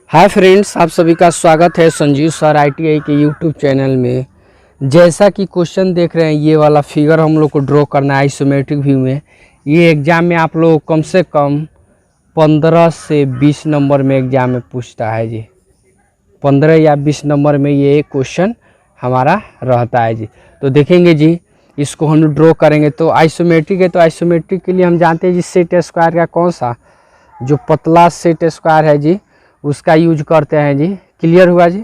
Hi friends, आप सभी का स्वागत है संजीव सर ITI के यूट्यूब चैनल में। जैसा कि क्वेश्चन देख रहे हैं, ये वाला फिगर हम लोग को ड्रॉ करना है आइसोमेट्रिक व्यू में। ये एग्ज़ाम में आप लोग कम से कम 15 से 20 नंबर में एग्ज़ाम में पूछता है जी। 15 या 20 नंबर में ये क्वेश्चन हमारा रहता है जी। तो देखेंगे जी, इसको हम ड्रॉ करेंगे। तो आइसोमेट्रिक है, तो आइसोमेट्रिक के लिए हम जानते हैं जी सेट स्क्वायर का कौन सा जो पतला सेट स्क्वायर है जी, उसका यूज करते हैं जी। क्लियर हुआ जी।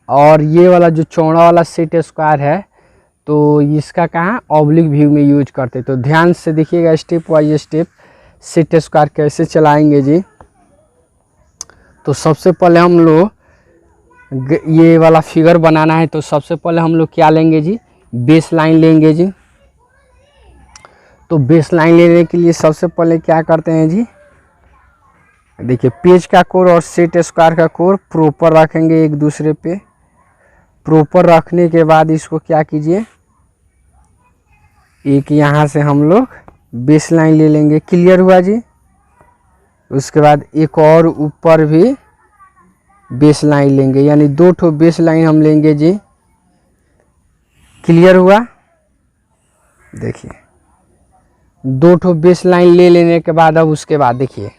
और ये वाला जो चौड़ा वाला सेट स्क्वायर है, तो इसका कहाँ ऑब्लिक व्यू में यूज करते हैं। तो ध्यान से देखिएगा, step wise step set square कैसे चलाएंगे जी। तो सबसे पहले हम लोग ये वाला फिगर बनाना है। तो सबसे पहले हम लोग क्या लेंगे जी, बेस लाइन लेंगे जी। तो बेस लाइन लेने के लिए सबसे पहले क्या करते हैं जी, देखिए पेज का कोर और सेट स्क्वायर का कोर प्रॉपर रखेंगे एक दूसरे पे। प्रॉपर रखने के बाद इसको क्या कीजिए, एक यहाँ से हम लोग बेस लाइन ले लेंगे। क्लियर हुआ जी। उसके बाद एक और ऊपर भी बेस लाइन लेंगे, यानी 2 ठो बेस लाइन हम लेंगे जी। क्लियर हुआ। देखिए 2 ठो बेस लाइन ले लेने के बाद अब उसके बाद देखिए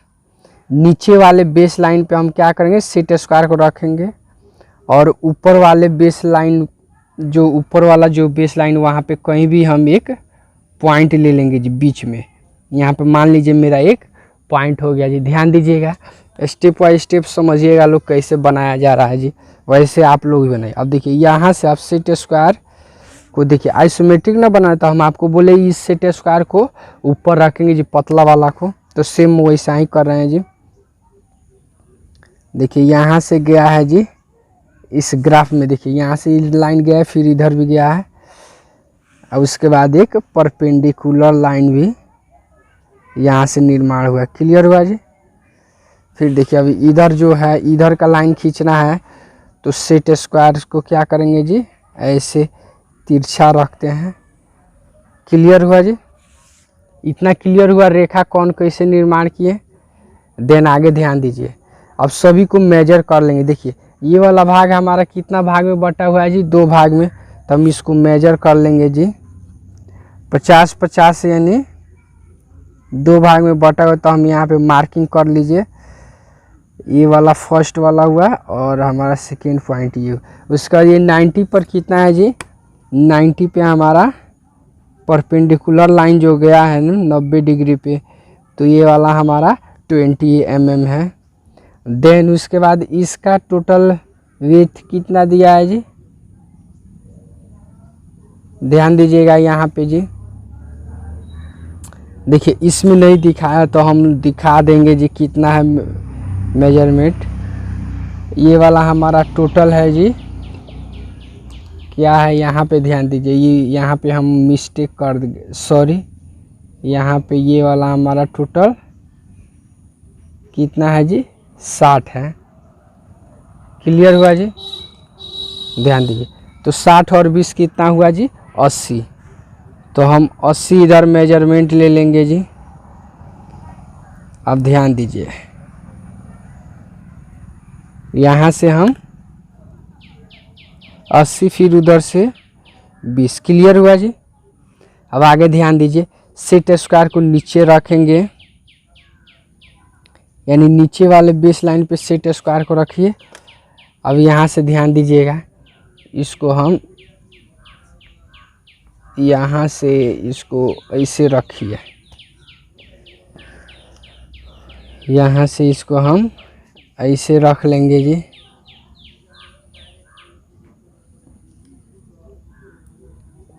नीचे वाले बेस लाइन पे हम क्या करेंगे, सेट स्क्वायर को रखेंगे। और ऊपर वाले बेस लाइन, जो ऊपर वाला जो बेस लाइन, वहाँ पे कहीं भी हम एक पॉइंट ले लेंगे जी बीच में। यहाँ पे मान लीजिए मेरा एक पॉइंट हो गया जी। ध्यान दीजिएगा, स्टेप बाय स्टेप समझिएगा लोग कैसे बनाया जा रहा है जी, वैसे आप लोग भी बनाइए। अब देखिए यहाँ से आप सेट स्क्वायर को देखिए आइसोमेट्रिक ना बनाए, तो हम आपको बोले इस सेट स्क्वायर को ऊपर रखेंगे जी, पतला वाला को। तो सेम वैसा ही कर रहे हैं जी। देखिए यहाँ से गया है जी इस ग्राफ में, देखिए यहाँ से लाइन गया है, फिर इधर भी गया है, और उसके बाद एक परपेंडिकुलर लाइन भी यहाँ से निर्माण हुआ। क्लियर हुआ जी। फिर देखिए अभी इधर जो है, इधर का लाइन खींचना है, तो सेट स्क्वायर को क्या करेंगे जी, ऐसे तिरछा रखते हैं। क्लियर हुआ जी। इतना क्लियर हुआ रेखा कौन कैसे निर्माण किए। देन आगे ध्यान दीजिए, अब सभी को मेजर कर लेंगे। देखिए ये वाला भाग हमारा कितना भाग में बटा हुआ है जी, 2 भाग में। तो हम इसको मेजर कर लेंगे जी, 50-50 यानी 2 भाग में बटा हुआ। तो हम यहाँ पे मार्किंग कर लीजिए, ये वाला फर्स्ट वाला हुआ और हमारा सेकेंड पॉइंट ये। उसका ये 90 पर कितना है जी, 90 पे हमारा परपेंडिकुलर लाइन जो गया है ना 90 डिग्री पे, तो ये वाला हमारा 20 mm है। देन उसके बाद इसका टोटल विड्थ कितना दिया है जी, ध्यान दीजिएगा यहाँ पे जी। देखिए इसमें नहीं दिखाया तो हम दिखा देंगे जी कितना है मेजरमेंट। ये वाला हमारा टोटल है जी, क्या है यहाँ पे ध्यान दीजिए। ये यहाँ पे हम मिस्टेक कर देंगे, सॉरी। यहाँ पे ये वाला हमारा टोटल कितना है जी, 60 है। क्लियर हुआ जी। ध्यान दीजिए, तो 60 और 20 कितना हुआ जी, 80। तो हम 80 इधर मेजरमेंट ले लेंगे जी। अब ध्यान दीजिए, यहाँ से हम 80, फिर उधर से 20। क्लियर हुआ जी। अब आगे ध्यान दीजिए, सेट स्क्वायर को नीचे रखेंगे, यानी नीचे वाले बेस लाइन पे सेट स्क्वायर को रखिए। अब यहाँ से ध्यान दीजिएगा, इसको हम यहाँ से इसको ऐसे रखिए, यहाँ से इसको हम ऐसे रख लेंगे जी।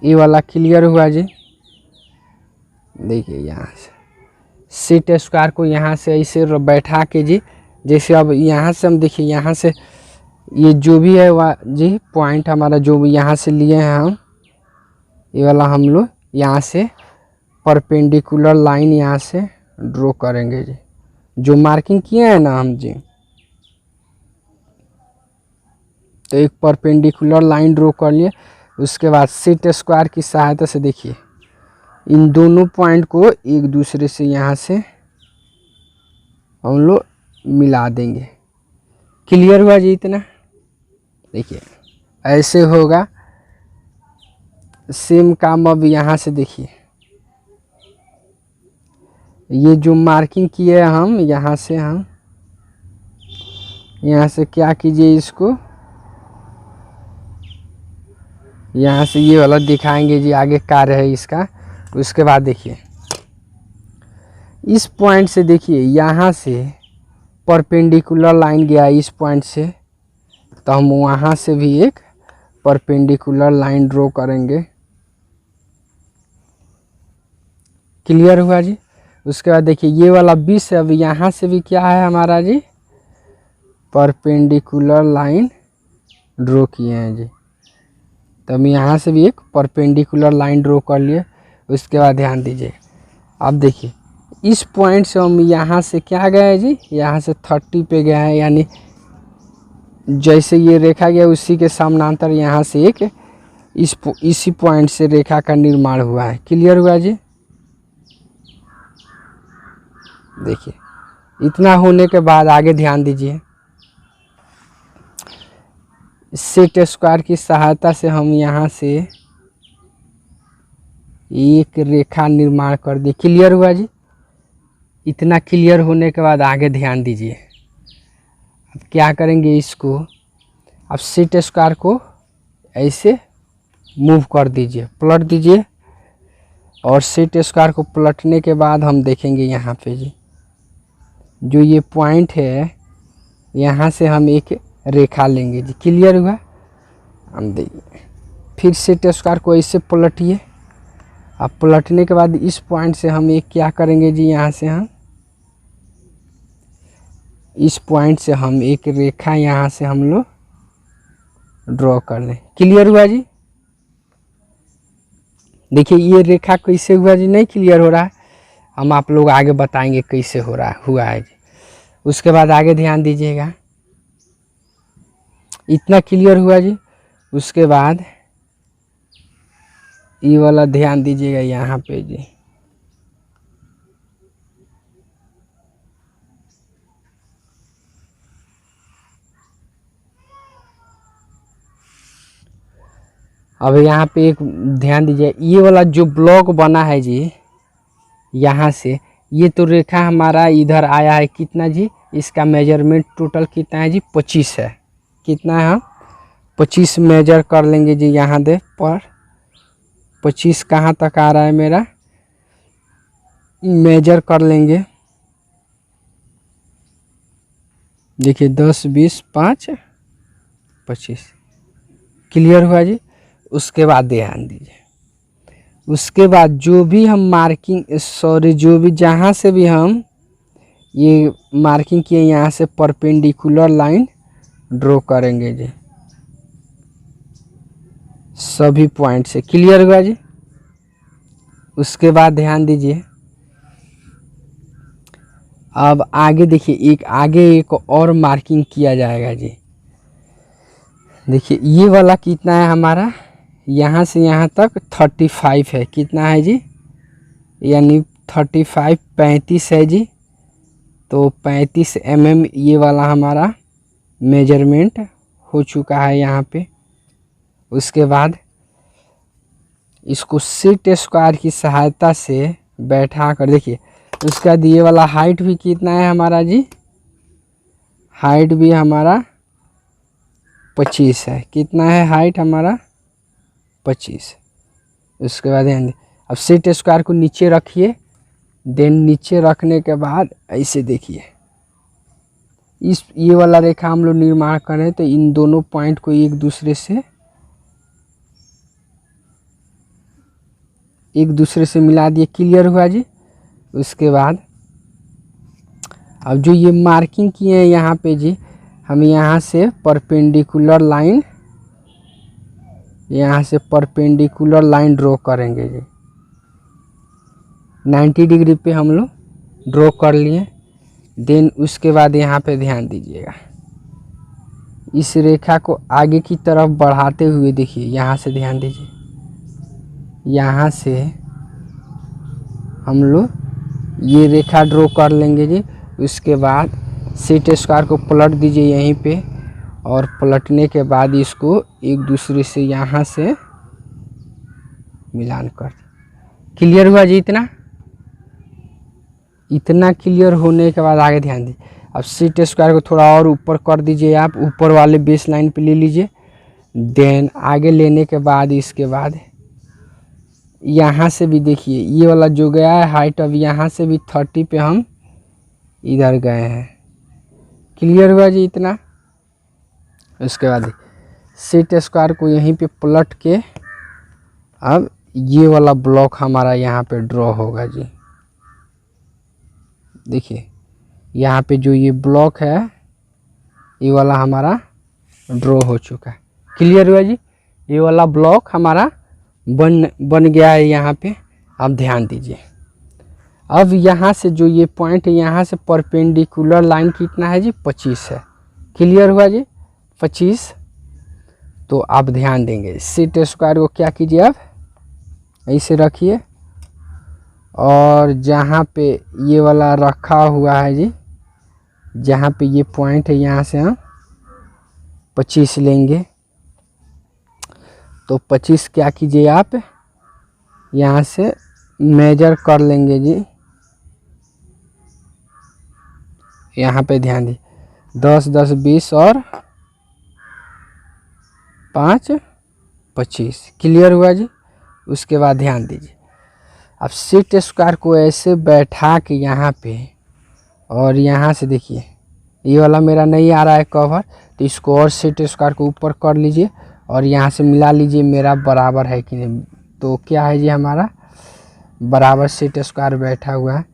ये वाला क्लियर हुआ जी। देखिए यहाँ से सेट स्क्वायर को यहाँ से ऐसे बैठा के जी, जैसे अब यहाँ से हम देखिए, यहाँ से ये जो भी है वह जी पॉइंट हमारा जो भी यहाँ से लिए हैं हम, ये वाला हम लोग यहाँ से परपेंडिकुलर लाइन यहाँ से ड्रॉ करेंगे जी, जो मार्किंग किए हैं ना हम जी। तो एक परपेंडिकुलर लाइन ड्रॉ कर लिए। उसके बाद सेट स्क्वायर की सहायता से देखिए इन दोनों पॉइंट को एक दूसरे से यहाँ से हम लोग मिला देंगे। क्लियर हुआ जी इतना। देखिए ऐसे होगा। सेम काम अब यहाँ से देखिए, ये जो मार्किंग किए हम यहाँ से क्या कीजिए, इसको यहाँ से ये वाला दिखाएंगे जी, आगे कार्य है इसका। उसके बाद देखिए इस पॉइंट से, देखिए यहाँ से परपेंडिकुलर लाइन गया इस पॉइंट से, तो हम वहाँ से भी एक परपेंडिकुलर लाइन ड्रॉ करेंगे। क्लियर हुआ जी। उसके बाद देखिए ये वाला 20 है, अब यहाँ से भी क्या है हमारा जी, परपेंडिकुलर लाइन ड्रॉ किए हैं जी। तो हम यहाँ से भी एक परपेंडिकुलर लाइन ड्रॉ कर लिए। उसके बाद ध्यान दीजिए, अब देखिए इस पॉइंट से हम यहाँ से क्या गए जी, यहाँ से 30 पे गए हैं, यानी जैसे ये रेखा गया उसी के समानांतर यहाँ से एक इसी पॉइंट से रेखा का निर्माण हुआ है। क्लियर हुआ जी। देखिए इतना होने के बाद आगे ध्यान दीजिए, सेट स्क्वायर की सहायता से हम यहाँ से एक रेखा निर्माण कर दिए। क्लियर हुआ जी। इतना क्लियर होने के बाद आगे ध्यान दीजिए, अब क्या करेंगे, इसको अब सेट स्क्वायर को ऐसे मूव कर दीजिए, पलट दीजिए। और सेट स्क्वायर को पलटने के बाद हम देखेंगे यहाँ पे जी, जो ये पॉइंट है यहाँ से हम एक रेखा लेंगे जी। क्लियर हुआ। हम देखिए फिर सेट स्क्वायर को ऐसे पलटिए। अब पलटने के बाद इस पॉइंट से हम एक क्या करेंगे जी, यहाँ से हम इस पॉइंट से हम एक रेखा यहाँ से हम लोग ड्रॉ कर लें। क्लियर हुआ जी। देखिए ये रेखा कैसे हुआ जी, नहीं क्लियर हो रहा है, हम आप लोग आगे बताएंगे कैसे हो रहा हुआ है जी। उसके बाद आगे ध्यान दीजिएगा, इतना क्लियर हुआ जी। उसके बाद ये वाला ध्यान दीजिएगा यहाँ पे जी, अब यहाँ पे एक ध्यान दीजिए, ये वाला जो ब्लॉक बना है जी यहाँ से, ये तो रेखा हमारा इधर आया है कितना जी, इसका मेजरमेंट टोटल कितना है जी, 25 है। कितना है, हम 25 मेजर कर लेंगे जी। यहाँ दे पर 25 कहाँ तक आ रहा है मेरा, मेजर कर लेंगे। देखिए 10 20 5 25। क्लियर हुआ जी। उसके बाद ध्यान दीजिए, उसके बाद जो भी हम मार्किंग जो भी जहाँ से भी हम ये मार्किंग किए यहाँ से परपेंडिकुलर लाइन ड्रॉ करेंगे जी, सभी पॉइंट से। क्लियर हुआ जी। उसके बाद ध्यान दीजिए, अब आगे देखिए आगे एक और मार्किंग किया जाएगा जी। देखिए ये वाला कितना है हमारा, यहाँ से यहाँ तक 35 है। कितना है जी, यानी 35 35 है जी। तो 35 mm ये वाला हमारा मेजरमेंट हो चुका है यहाँ पे। उसके बाद इसको सेट स्क्वायर की सहायता से बैठा कर देखिए, उसका दिए वाला हाइट भी कितना है हमारा जी, हाइट भी हमारा 25 है। कितना है हाइट हमारा, 25। उसके बाद अब सेट स्क्वायर को नीचे रखिए, देन नीचे रखने के बाद ऐसे देखिए, ये वाला रेखा हम लोग निर्माण करें तो इन दोनों पॉइंट को एक दूसरे से मिला दिए। क्लियर हुआ जी। उसके बाद अब जो ये मार्किंग किए हैं यहाँ पे जी, हम यहाँ से परपेंडिकुलर लाइन ड्रॉ करेंगे जी। 90 डिग्री पे हम लोग ड्रॉ कर लिए। देन उसके बाद यहाँ पे ध्यान दीजिएगा, इस रेखा को आगे की तरफ बढ़ाते हुए देखिए, यहाँ से ध्यान दीजिए, यहाँ से हम लोग ये रेखा ड्रॉ कर लेंगे जी। उसके बाद सेट स्क्वायर को पलट दीजिए यहीं पे, और पलटने के बाद इसको एक दूसरे से यहाँ से मिलान कर। क्लियर हुआ जी? इतना क्लियर होने के बाद आगे ध्यान दीजिए। अब सेट स्क्वायर को थोड़ा और ऊपर कर दीजिए, आप ऊपर वाले बेस लाइन पे ले लीजिए। देन आगे लेने के बाद इसके बाद यहाँ से भी देखिए ये वाला जो गया है हाइट, अब यहाँ से भी 30 पे हम इधर गए हैं। क्लियर हुआ जी इतना? उसके बाद सेट स्क्वायर को यहीं पे पलट के अब ये वाला ब्लॉक हमारा यहाँ पे ड्रॉ होगा जी। देखिए यहाँ पे जो ये ब्लॉक है ये वाला हमारा ड्रॉ हो चुका है। क्लियर हुआ जी? ये वाला ब्लॉक हमारा बन गया है यहाँ पे। अब ध्यान दीजिए, अब यहाँ से जो ये पॉइंट है यहाँ से परपेंडिकुलर लाइन कितना है जी? 25 है। क्लियर हुआ जी? 25। तो आप ध्यान देंगे सेट स्क्वायर को क्या कीजिए, अब ऐसे रखिए, और जहाँ पे ये वाला रखा हुआ है जी, जहाँ पे ये पॉइंट है यहाँ से हम 25 लेंगे। तो 25 क्या कीजिए आप यहाँ से मेजर कर लेंगे जी। यहाँ पे ध्यान दी 10 10 20 और 5 25। क्लियर हुआ जी? उसके बाद ध्यान दीजिए, अब सेट स्क्वायर को ऐसे बैठा के यहाँ पे, और यहाँ से देखिए ये वाला मेरा नहीं आ रहा है कवर, तो इसको और सेट स्क्वायर को ऊपर कर लीजिए और यहाँ से मिला लीजिए मेरा बराबर है कि नहीं। तो क्या है जी हमारा बराबर सेट स्क्वायर बैठा हुआ है।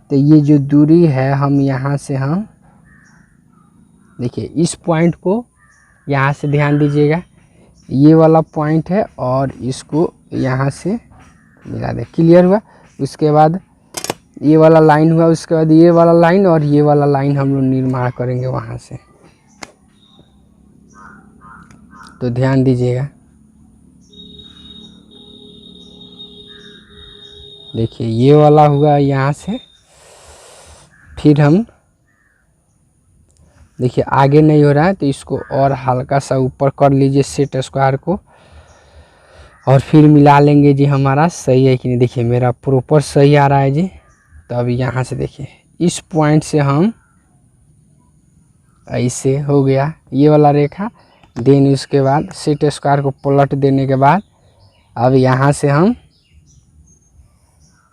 तो ये जो दूरी है हम यहाँ से हम देखिए इस पॉइंट को यहाँ से ध्यान दीजिएगा, ये वाला पॉइंट है और इसको यहाँ से मिला दें। क्लियर हुआ? उसके बाद ये वाला लाइन हुआ, उसके बाद ये वाला लाइन और ये वाला लाइन हम लोग निर्माण करेंगे वहाँ से। तो ध्यान दीजिएगा, देखिए ये वाला हुआ यहाँ से, फिर हम देखिए आगे नहीं हो रहा है तो इसको और हल्का सा ऊपर कर लीजिए सेट स्क्वायर को, और फिर मिला लेंगे जी हमारा सही है कि नहीं। देखिए मेरा प्रॉपर सही आ रहा है जी। तो अभी यहाँ से देखिए इस पॉइंट से हम ऐसे हो गया ये वाला रेखा, देन उसके बाद सेट स्क्वायर को पलट देने के बाद अब यहाँ से हम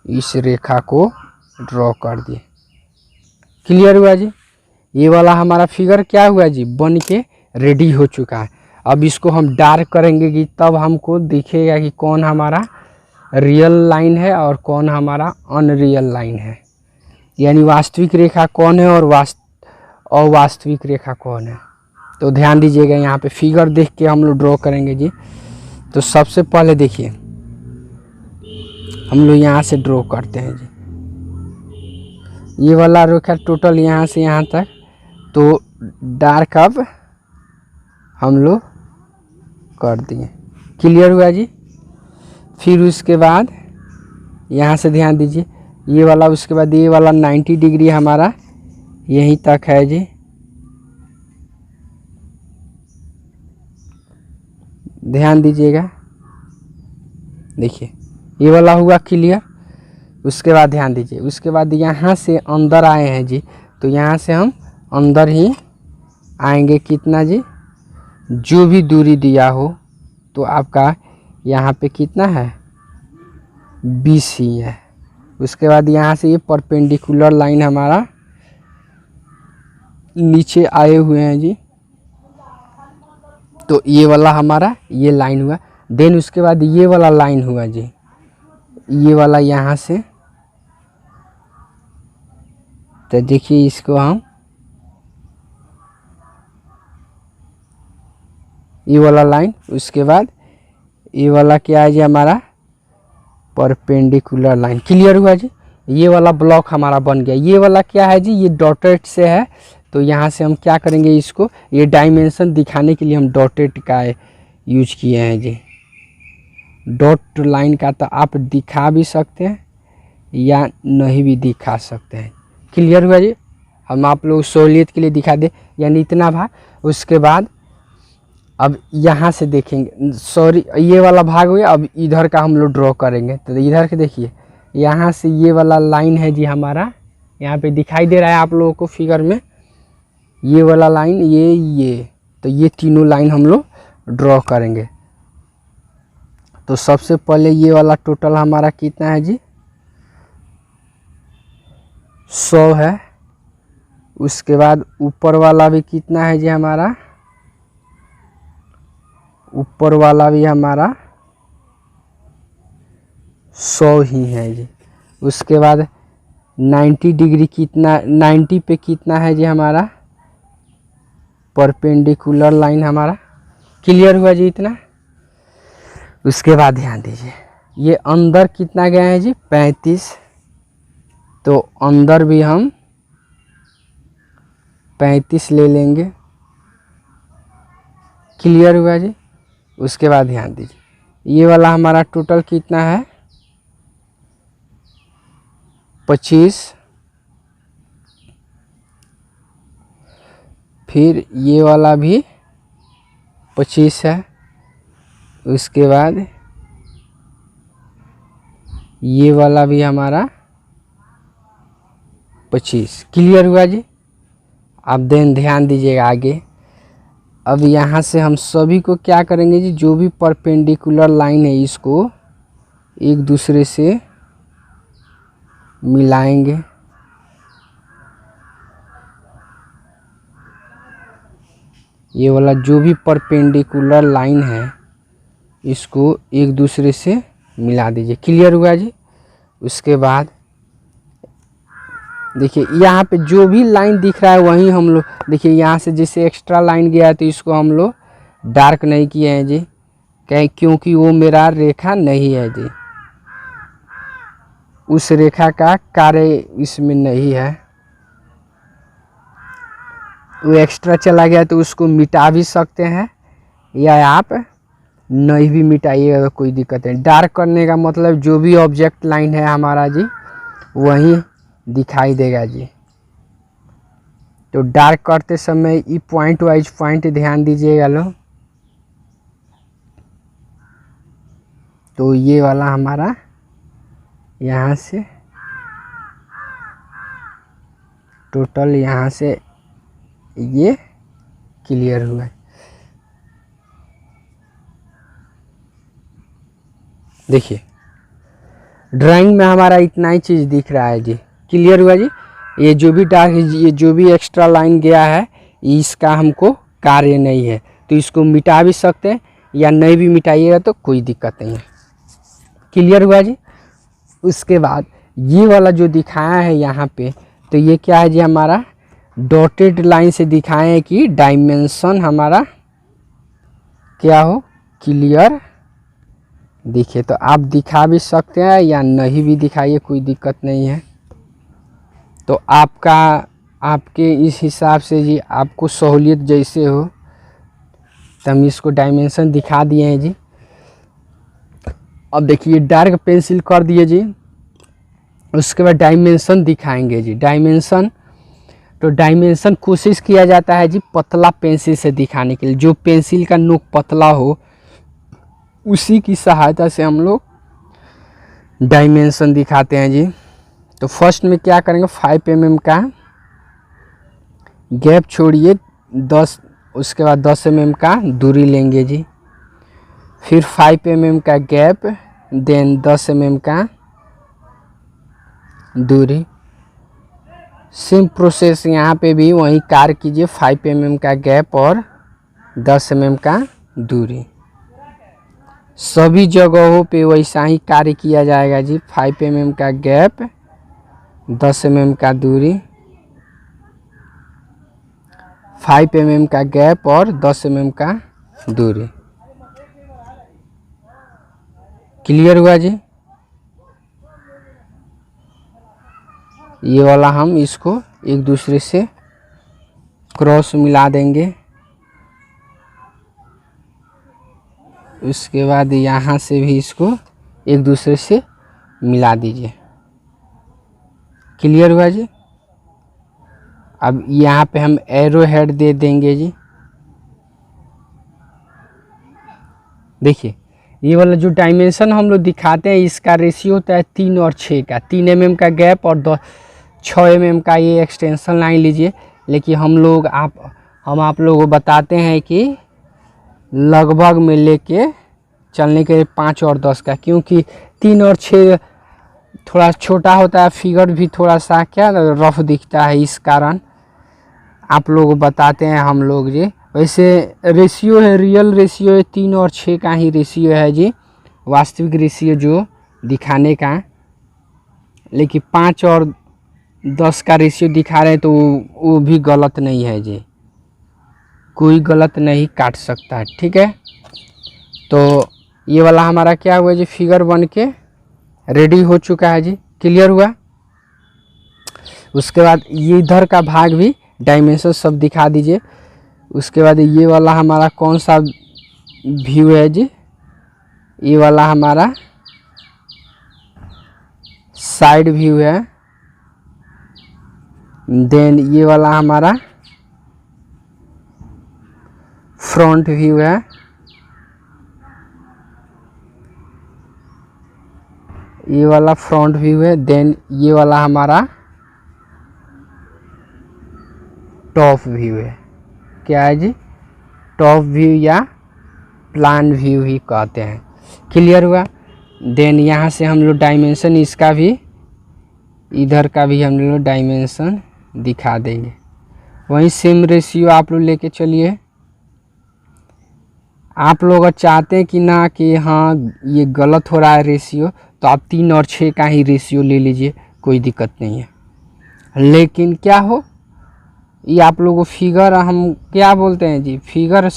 इस रेखा को ड्रॉ कर दिए। क्लियर हुआ जी? ये वाला हमारा फिगर क्या हुआ जी, बन के रेडी हो चुका है। अब इसको हम डार्क करेंगे कि तब हमको दिखेगा कि कौन हमारा रियल लाइन है और कौन हमारा अनरियल लाइन है, यानी वास्तविक रेखा कौन है और अवास्तविक रेखा कौन है। तो ध्यान दीजिएगा, यहाँ पे फिगर देख के हम लोग ड्रॉ करेंगे जी। तो सबसे पहले देखिए हम लोग यहाँ से ड्रॉ करते हैं जी, ये वाला रेखा टोटल यहाँ से यहाँ तक। तो डार्क अब हम लोग कर दिए। क्लियर हुआ जी? फिर उसके बाद यहाँ से ध्यान दीजिए ये वाला, उसके बाद ये वाला 90 डिग्री हमारा यहीं तक है जी। ध्यान दीजिएगा, देखिए ये वाला हुआ क्लियर। उसके बाद ध्यान दीजिए, उसके बाद यहाँ से अंदर आए हैं जी, तो यहाँ से हम अंदर ही आएंगे कितना जी, जो भी दूरी दिया हो। तो आपका यहाँ पे कितना है 20 ही है। उसके बाद यहाँ से ये परपेंडिकुलर लाइन हमारा नीचे आए हुए हैं जी, तो ये वाला हमारा ये लाइन हुआ। देन उसके बाद ये वाला लाइन हुआ जी, ये वाला यहाँ से। तो देखिए इसको हम ये वाला लाइन, उसके बाद ये वाला क्या है जी हमारा परपेंडिकुलर लाइन। क्लियर हुआ जी? ये वाला ब्लॉक हमारा बन गया। ये वाला क्या है जी, ये डॉटेड से है। तो यहाँ से हम क्या करेंगे, इसको ये डायमेंशन दिखाने के लिए हम डॉटेड का यूज किए हैं जी। डॉट लाइन का तो आप दिखा भी सकते हैं या नहीं भी दिखा सकते हैं। क्लियर हुआ जी? हम आप लोग सहूलियत के लिए दिखा दे, यानी इतना भाग। उसके बाद अब यहाँ से देखेंगे, सॉरी ये वाला भाग हो गया। अब इधर का हम लोग ड्रॉ करेंगे। तो इधर के देखिए, यहाँ से ये वाला लाइन है जी हमारा, यहाँ पे दिखाई दे रहा है आप लोगों को फिगर में, ये वाला लाइन, ये तो ये तीनों लाइन हम लोग ड्रॉ करेंगे। तो सबसे पहले ये वाला टोटल हमारा कितना है जी, 100 है। उसके बाद ऊपर वाला भी कितना है जी हमारा, ऊपर वाला भी हमारा 100 ही है जी। उसके बाद 90 डिग्री कितना, 90 पे कितना है जी हमारा परपेंडिकुलर लाइन हमारा। क्लियर हुआ जी इतना। उसके बाद ध्यान दीजिए, ये अंदर कितना गया है जी 35, तो अंदर भी हम 35 ले लेंगे। क्लियर हुआ जी। उसके बाद ध्यान दीजिए, ये वाला हमारा टोटल कितना है 25, फिर ये वाला भी 25 है। उसके बाद ये वाला भी हमारा 25। क्लियर हुआ जी। अब ध्यान दीजिएगा आगे। अब यहाँ से हम सभी को क्या करेंगे जी, जो भी परपेंडिकुलर लाइन है इसको एक दूसरे से मिलाएंगे। ये वाला जो भी परपेंडिकुलर लाइन है इसको एक दूसरे से मिला दीजिए। क्लियर हुआ जी। उसके बाद देखिए, यहाँ पे जो भी लाइन दिख रहा है वहीं हम लोग, देखिए यहाँ से जैसे एक्स्ट्रा लाइन गया है तो इसको हम लोग डार्क नहीं किए हैं जी, क्योंकि वो मेरा रेखा नहीं है जी, उस रेखा का कार्य इसमें नहीं है, वो एक्स्ट्रा चला गया तो उसको मिटा भी सकते हैं या आप नहीं भी मिटाइएगा तो कोई दिक्कत नहीं। डार्क करने का मतलब जो भी ऑब्जेक्ट लाइन है हमारा जी वहीं दिखाई देगा जी। तो डार्क करते समय ये पॉइंट वाइज पॉइंट ध्यान दीजिएगा लोग। तो ये वाला हमारा यहाँ से टोटल यहाँ से ये क्लियर हुआ है। देखिए ड्राइंग में हमारा इतना ही चीज़ दिख रहा है जी। क्लियर हुआ जी। ये जो भी डार्क, ये जो भी एक्स्ट्रा लाइन गया है इसका हमको कार्य नहीं है, तो इसको मिटा भी सकते हैं या नहीं भी मिटाइएगा तो कोई दिक्कत नहीं है। क्लियर हुआ जी। उसके बाद ये वाला जो दिखाया है यहाँ पे, तो ये क्या है जी हमारा डॉटेड लाइन से दिखाए हैं कि डायमेंशन हमारा क्या हो क्लियर दिखे। तो आप दिखा भी सकते हैं या नहीं भी दिखाइए, कोई दिक्कत नहीं है। तो आपके इस हिसाब से जी आपको सहूलियत जैसे हो, तो हम इसको डायमेंशन दिखा दिए हैं जी। अब देखिए डार्क पेंसिल कर दिए जी। उसके बाद डायमेंशन दिखाएंगे जी। डायमेंशन, तो डायमेंशन कोशिश किया जाता है जी पतला पेंसिल से दिखाने के लिए, जो पेंसिल का नोक पतला हो उसी की सहायता से हम लोग डायमेंशन दिखाते हैं जी। तो फर्स्ट में क्या करेंगे, 5 mm का गैप छोड़िए 10, उसके बाद 10 mm का दूरी लेंगे जी। फिर 5 mm का गैप, देन 10 mm का दूरी। सेम प्रोसेस यहाँ पे भी वही कार्य कीजिए, 5 mm का गैप और 10 mm का दूरी। सभी जगहों पे वैसा ही कार्य किया जाएगा जी। 5 mm का गैप, 10 mm का दूरी, 5 mm का गैप और 10 mm का दूरी। क्लियर हुआ जी। ये वाला हम इसको एक दूसरे से क्रॉस मिला देंगे। उसके बाद यहाँ से भी इसको एक दूसरे से मिला दीजिए। क्लियर हुआ जी। अब यहाँ पे हम एरो हेड दे देंगे जी। देखिए ये वाला जो डायमेंशन हम लोग दिखाते हैं इसका रेशियो होता है 3 और 6 का। 3 mm का गैप और 6 mm का ये एक्सटेंशन लाइन लीजिए। लेकिन हम आप लोगों को बताते हैं कि लगभग में लेके चलने के 5 और 10 का, क्योंकि 3 और 6 थोड़ा छोटा होता है, फिगर भी थोड़ा सा क्या रफ दिखता है, इस कारण आप लोगों को बताते हैं हम लोग जी। वैसे रेशियो है, रियल रेशियो है 3 और 6 का ही रेशियो है जी, वास्तविक रेशियो जो दिखाने का। लेकिन 5 और 10 का रेशियो दिखा रहे हैं तो वो भी गलत नहीं है जी, कोई गलत नहीं काट सकता है, ठीक है। तो ये वाला हमारा क्या हुआ जी, फिगर बन के रेडी हो चुका है जी, क्लियर हुआ। उसके बाद ये इधर का भाग भी डायमेंशन सब दिखा दीजिए। उसके बाद ये वाला हमारा कौन सा व्यू है जी, ये वाला हमारा साइड व्यू है। देन ये वाला हमारा फ्रंट व्यू है। ये वाला फ्रंट व्यू है। देन ये वाला हमारा टॉप व्यू है। क्या है जी, टॉप व्यू या प्लान व्यू ही कहते हैं, क्लियर हुआ। देन यहाँ से हम लोग डायमेंशन इसका भी, इधर का भी हम लोग डायमेंशन दिखा देंगे। वहीं सेम रेशियो आप लोग लेके चलिए। आप लोग अगर चाहते हैं कि ना कि हाँ ये गलत हो रहा है रेशियो, तो आप 3 और 6 का ही रेशियो ले लीजिए, कोई दिक्कत नहीं है। लेकिन क्या हो, ये आप लोगों को फिगर हम क्या बोलते हैं जी, फिगर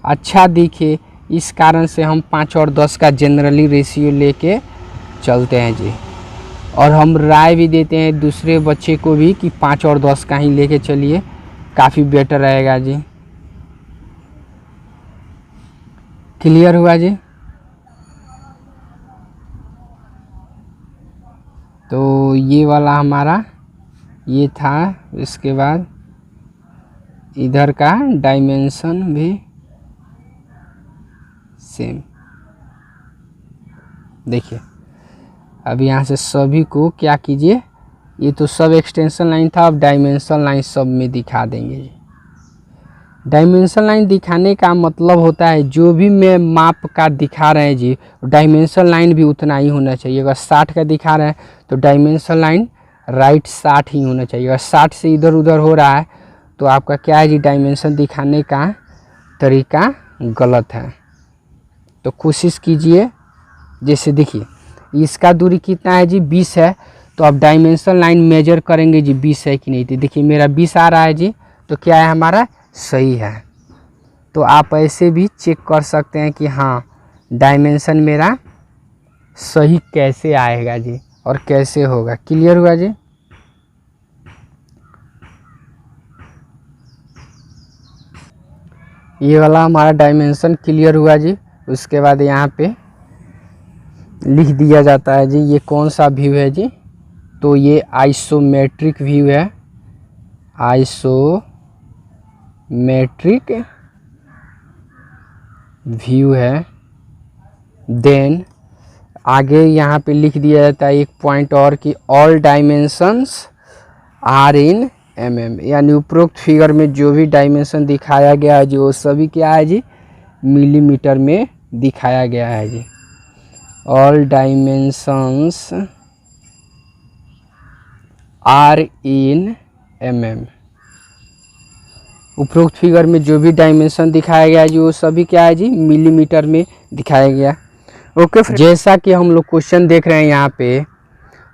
अच्छा दिखे, इस कारण से हम 5 और 10 का जनरली रेशियो लेके चलते हैं जी। और हम राय भी देते हैं दूसरे बच्चे को भी कि 5 और 10 का ही लेके चलिए, काफ़ी बेटर रहेगा जी, क्लियर हुआ जी। तो ये वाला हमारा ये था। इसके बाद इधर का डायमेंशन भी सेम। देखिए अब यहाँ से सभी को क्या कीजिए, ये तो सब एक्सटेंशन लाइन था, अब डायमेंशन लाइन सब में दिखा देंगे जी। डायमेंशन लाइन दिखाने का मतलब होता है जो भी मैं माप का दिखा रहे हैं जी, डायमेंशन लाइन भी उतना ही होना चाहिए। अगर 60 का दिखा रहे हैं तो डायमेंशन लाइन राइट 60 ही होना चाहिए। अगर 60 से इधर उधर हो रहा है तो आपका क्या है जी, डायमेंशन दिखाने का तरीका गलत है। तो कोशिश कीजिए, जैसे देखिए इसका दूरी कितना है जी, 20 है, तो आप डायमेंशन लाइन मेजर करेंगे जी 20 है कि नहीं। तो देखिए मेरा 20 आ रहा है जी, तो क्या है हमारा सही है। तो आप ऐसे भी चेक कर सकते हैं कि हाँ डायमेंशन मेरा सही कैसे आएगा जी और कैसे होगा, क्लियर हुआ जी। ये वाला हमारा डायमेंशन क्लियर हुआ जी। उसके बाद यहाँ पे लिख दिया जाता है जी ये कौन सा व्यू है जी, तो ये आइसोमेट्रिक व्यू है, आइसोमेट्रिक व्यू है। देन आगे यहाँ पे लिख दिया जाता है एक पॉइंट और कि all dimensions are in mm, यानी उपरोक्त फिगर में जो भी डायमेंशन दिखाया गया है जी वो सभी क्या है जी, मिलीमीटर में दिखाया गया है जी। All dimensions are in mm, उपरोक्त फिगर में जो भी डायमेंशन दिखाया गया है जी वो सभी क्या है जी, मिलीमीटर में दिखाया गया। ओके जैसा कि हम लोग क्वेश्चन देख रहे हैं यहाँ पे,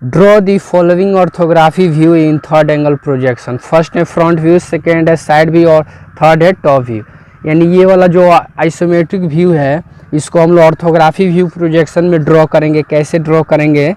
draw the following orthography view in third angle projection. First है फ्रंट व्यू, सेकेंड है साइड व्यू और थर्ड है टॉप व्यू। यानी ये वाला जो आइसोमेट्रिक व्यू है इसको हम लोग ऑर्थोग्राफी व्यू प्रोजेक्शन में ड्रॉ करेंगे। कैसे ड्रॉ करेंगे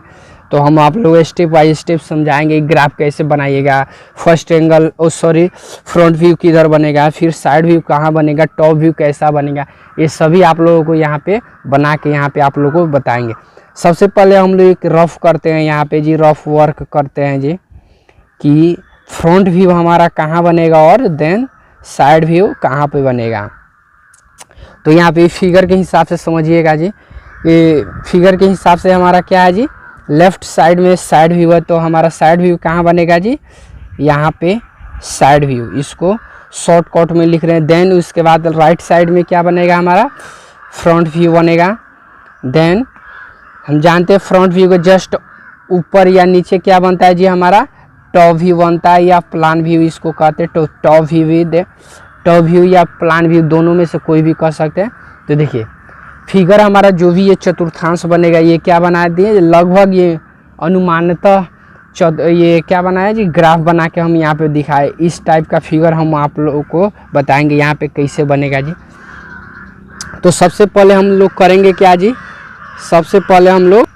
तो हम आप लोग स्टेप बाय स्टेप समझाएंगे। ग्राफ कैसे बनाइएगा, फर्स्ट एंगल फ्रंट व्यू किधर बनेगा, फिर साइड व्यू कहाँ बनेगा, टॉप व्यू कैसा बनेगा, ये सभी आप लोगों को यहाँ पे बना के यहाँ पे आप लोगों को बताएंगे। सबसे पहले हम लोग एक रफ करते हैं यहाँ पे जी, रफ वर्क करते हैं जी कि फ्रंट व्यू हमारा कहाँ बनेगा और देन साइड व्यू कहाँ पे बनेगा। तो यहाँ पे फिगर के हिसाब से समझिएगा जी, ये फिगर के हिसाब से हमारा क्या है जी, लेफ्ट साइड में साइड व्यू है, तो हमारा साइड व्यू कहाँ बनेगा जी, यहाँ पे साइड व्यू, इसको शॉर्टकट में लिख रहे हैं। देन उसके बाद राइट साइड में क्या बनेगा हमारा, फ्रंट व्यू बनेगा। देन हम जानते हैं फ्रंट व्यू के जस्ट ऊपर या नीचे क्या बनता है जी, हमारा टॉप व्यू बनता है या प्लान व्यू इसको कहते हैं। तो टॉप व्यू भी, टॉप व्यू या प्लान व्यू दोनों में से कोई भी कह सकते हैं। तो देखिए फिगर हमारा जो भी ये चतुर्थांश बनेगा, ये क्या बना दिए लगभग, ये अनुमानतः ये क्या बनाया जी, ग्राफ बना के हम यहाँ पे दिखाए। इस टाइप का फिगर हम आप लोगों को बताएंगे यहाँ पे कैसे बनेगा जी। तो सबसे पहले हम लोग करेंगे क्या जी, सबसे पहले हम लोग,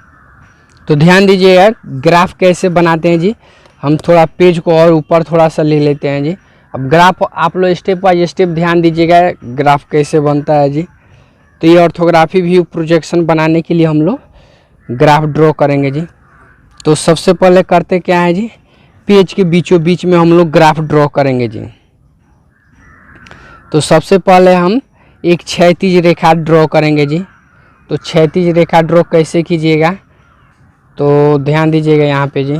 तो ध्यान दीजिएगा ग्राफ कैसे बनाते हैं जी। हम थोड़ा पेज को और ऊपर थोड़ा सा ले लेते हैं जी। अब ग्राफ आप लोग स्टेप बाय स्टेप ध्यान दीजिएगा ग्राफ कैसे बनता है जी। तो ये ऑर्थोग्राफी व्यू प्रोजेक्शन बनाने के लिए हम लोग ग्राफ ड्रॉ करेंगे जी। तो सबसे पहले करते क्या है जी, पेज के बीचों बीच में हम लोग ग्राफ ड्रॉ करेंगे जी। तो सबसे पहले हम एक क्षैतिज रेखा ड्रॉ करेंगे जी। तो क्षैतिज रेखा ड्रॉ कैसे कीजिएगा, तो ध्यान दीजिएगा यहाँ पे जी,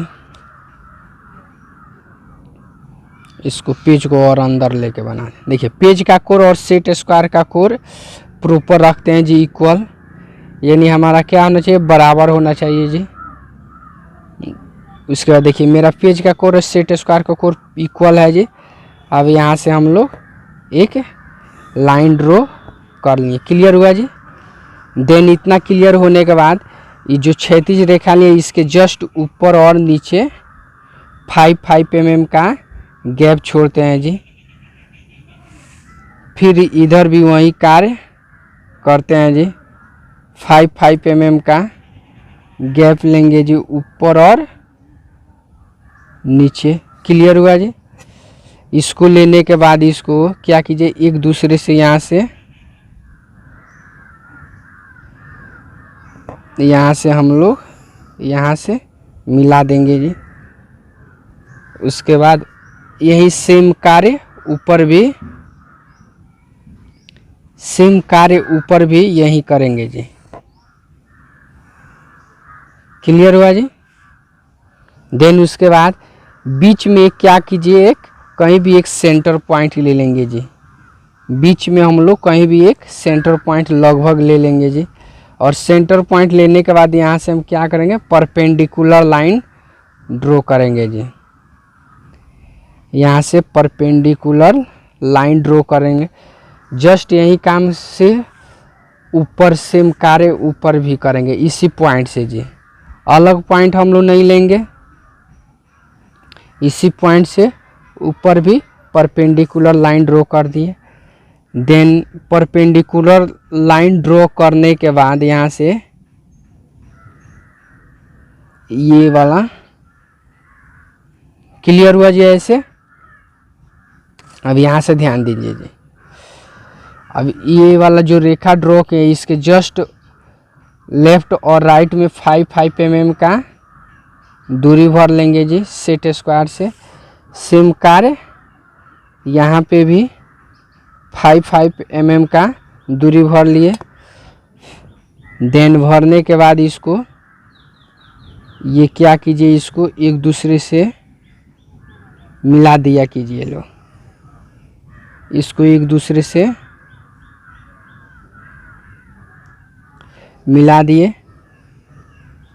इसको पेज को और अंदर लेके बना, देखिए पेज का कोर और सेट स्क्वायर का कोर प्रॉपर रखते हैं जी, इक्वल, यानी हमारा क्या होना चाहिए, बराबर होना चाहिए जी। उसके बाद देखिए मेरा पेज का कोर और सेट स्क्वायर का कोर इक्वल है जी। अब यहाँ से हम लोग एक लाइन ड्रॉ कर लिए, क्लियर हुआ जी। देन इतना क्लियर होने के बाद ये जो क्षैतिज रेखा लिए इसके जस्ट ऊपर और नीचे 5 mm का गैप छोड़ते हैं जी। फिर इधर भी वही कार्य करते हैं जी, 5 mm का गैप लेंगे जी ऊपर और नीचे, क्लियर हुआ जी। इसको लेने के बाद इसको क्या कीजिए, एक दूसरे से यहाँ से हम लोग यहाँ से मिला देंगे जी। उसके बाद यही सेम कार्य ऊपर भी यही करेंगे जी, क्लियर हुआ जी। देन उसके बाद बीच में क्या कीजिए, एक कहीं भी एक सेंटर पॉइंट ले लेंगे जी। बीच में हम लोग कहीं भी एक सेंटर पॉइंट लगभग ले लेंगे जी। और सेंटर पॉइंट लेने के बाद यहाँ से हम क्या करेंगे, परपेंडिकुलर लाइन ड्रॉ करेंगे जी। यहाँ से परपेंडिकुलर लाइन ड्रॉ करेंगे। जस्ट यही काम से ऊपर सेम कार्य ऊपर भी करेंगे इसी पॉइंट से जी, अलग पॉइंट हम लोग नहीं लेंगे। इसी पॉइंट से ऊपर भी परपेंडिकुलर लाइन ड्रॉ कर दिए। देन परपेंडिकुलर लाइन ड्रॉ करने के बाद यहाँ से ये वाला, क्लियर हुआ जी ऐसे। अब यहाँ से ध्यान दीजिए जी, अब ये वाला जो रेखा ड्रॉ किए इसके जस्ट लेफ्ट और राइट में 5 mm का दूरी भर लेंगे जी सेट स्क्वायर से। सेम कार्य यहाँ पे भी 5 mm का दूरी भर लिए। देन भरने के बाद इसको ये क्या कीजिए, इसको एक दूसरे से मिला दिया कीजिए लो, इसको एक दूसरे से मिला दिए,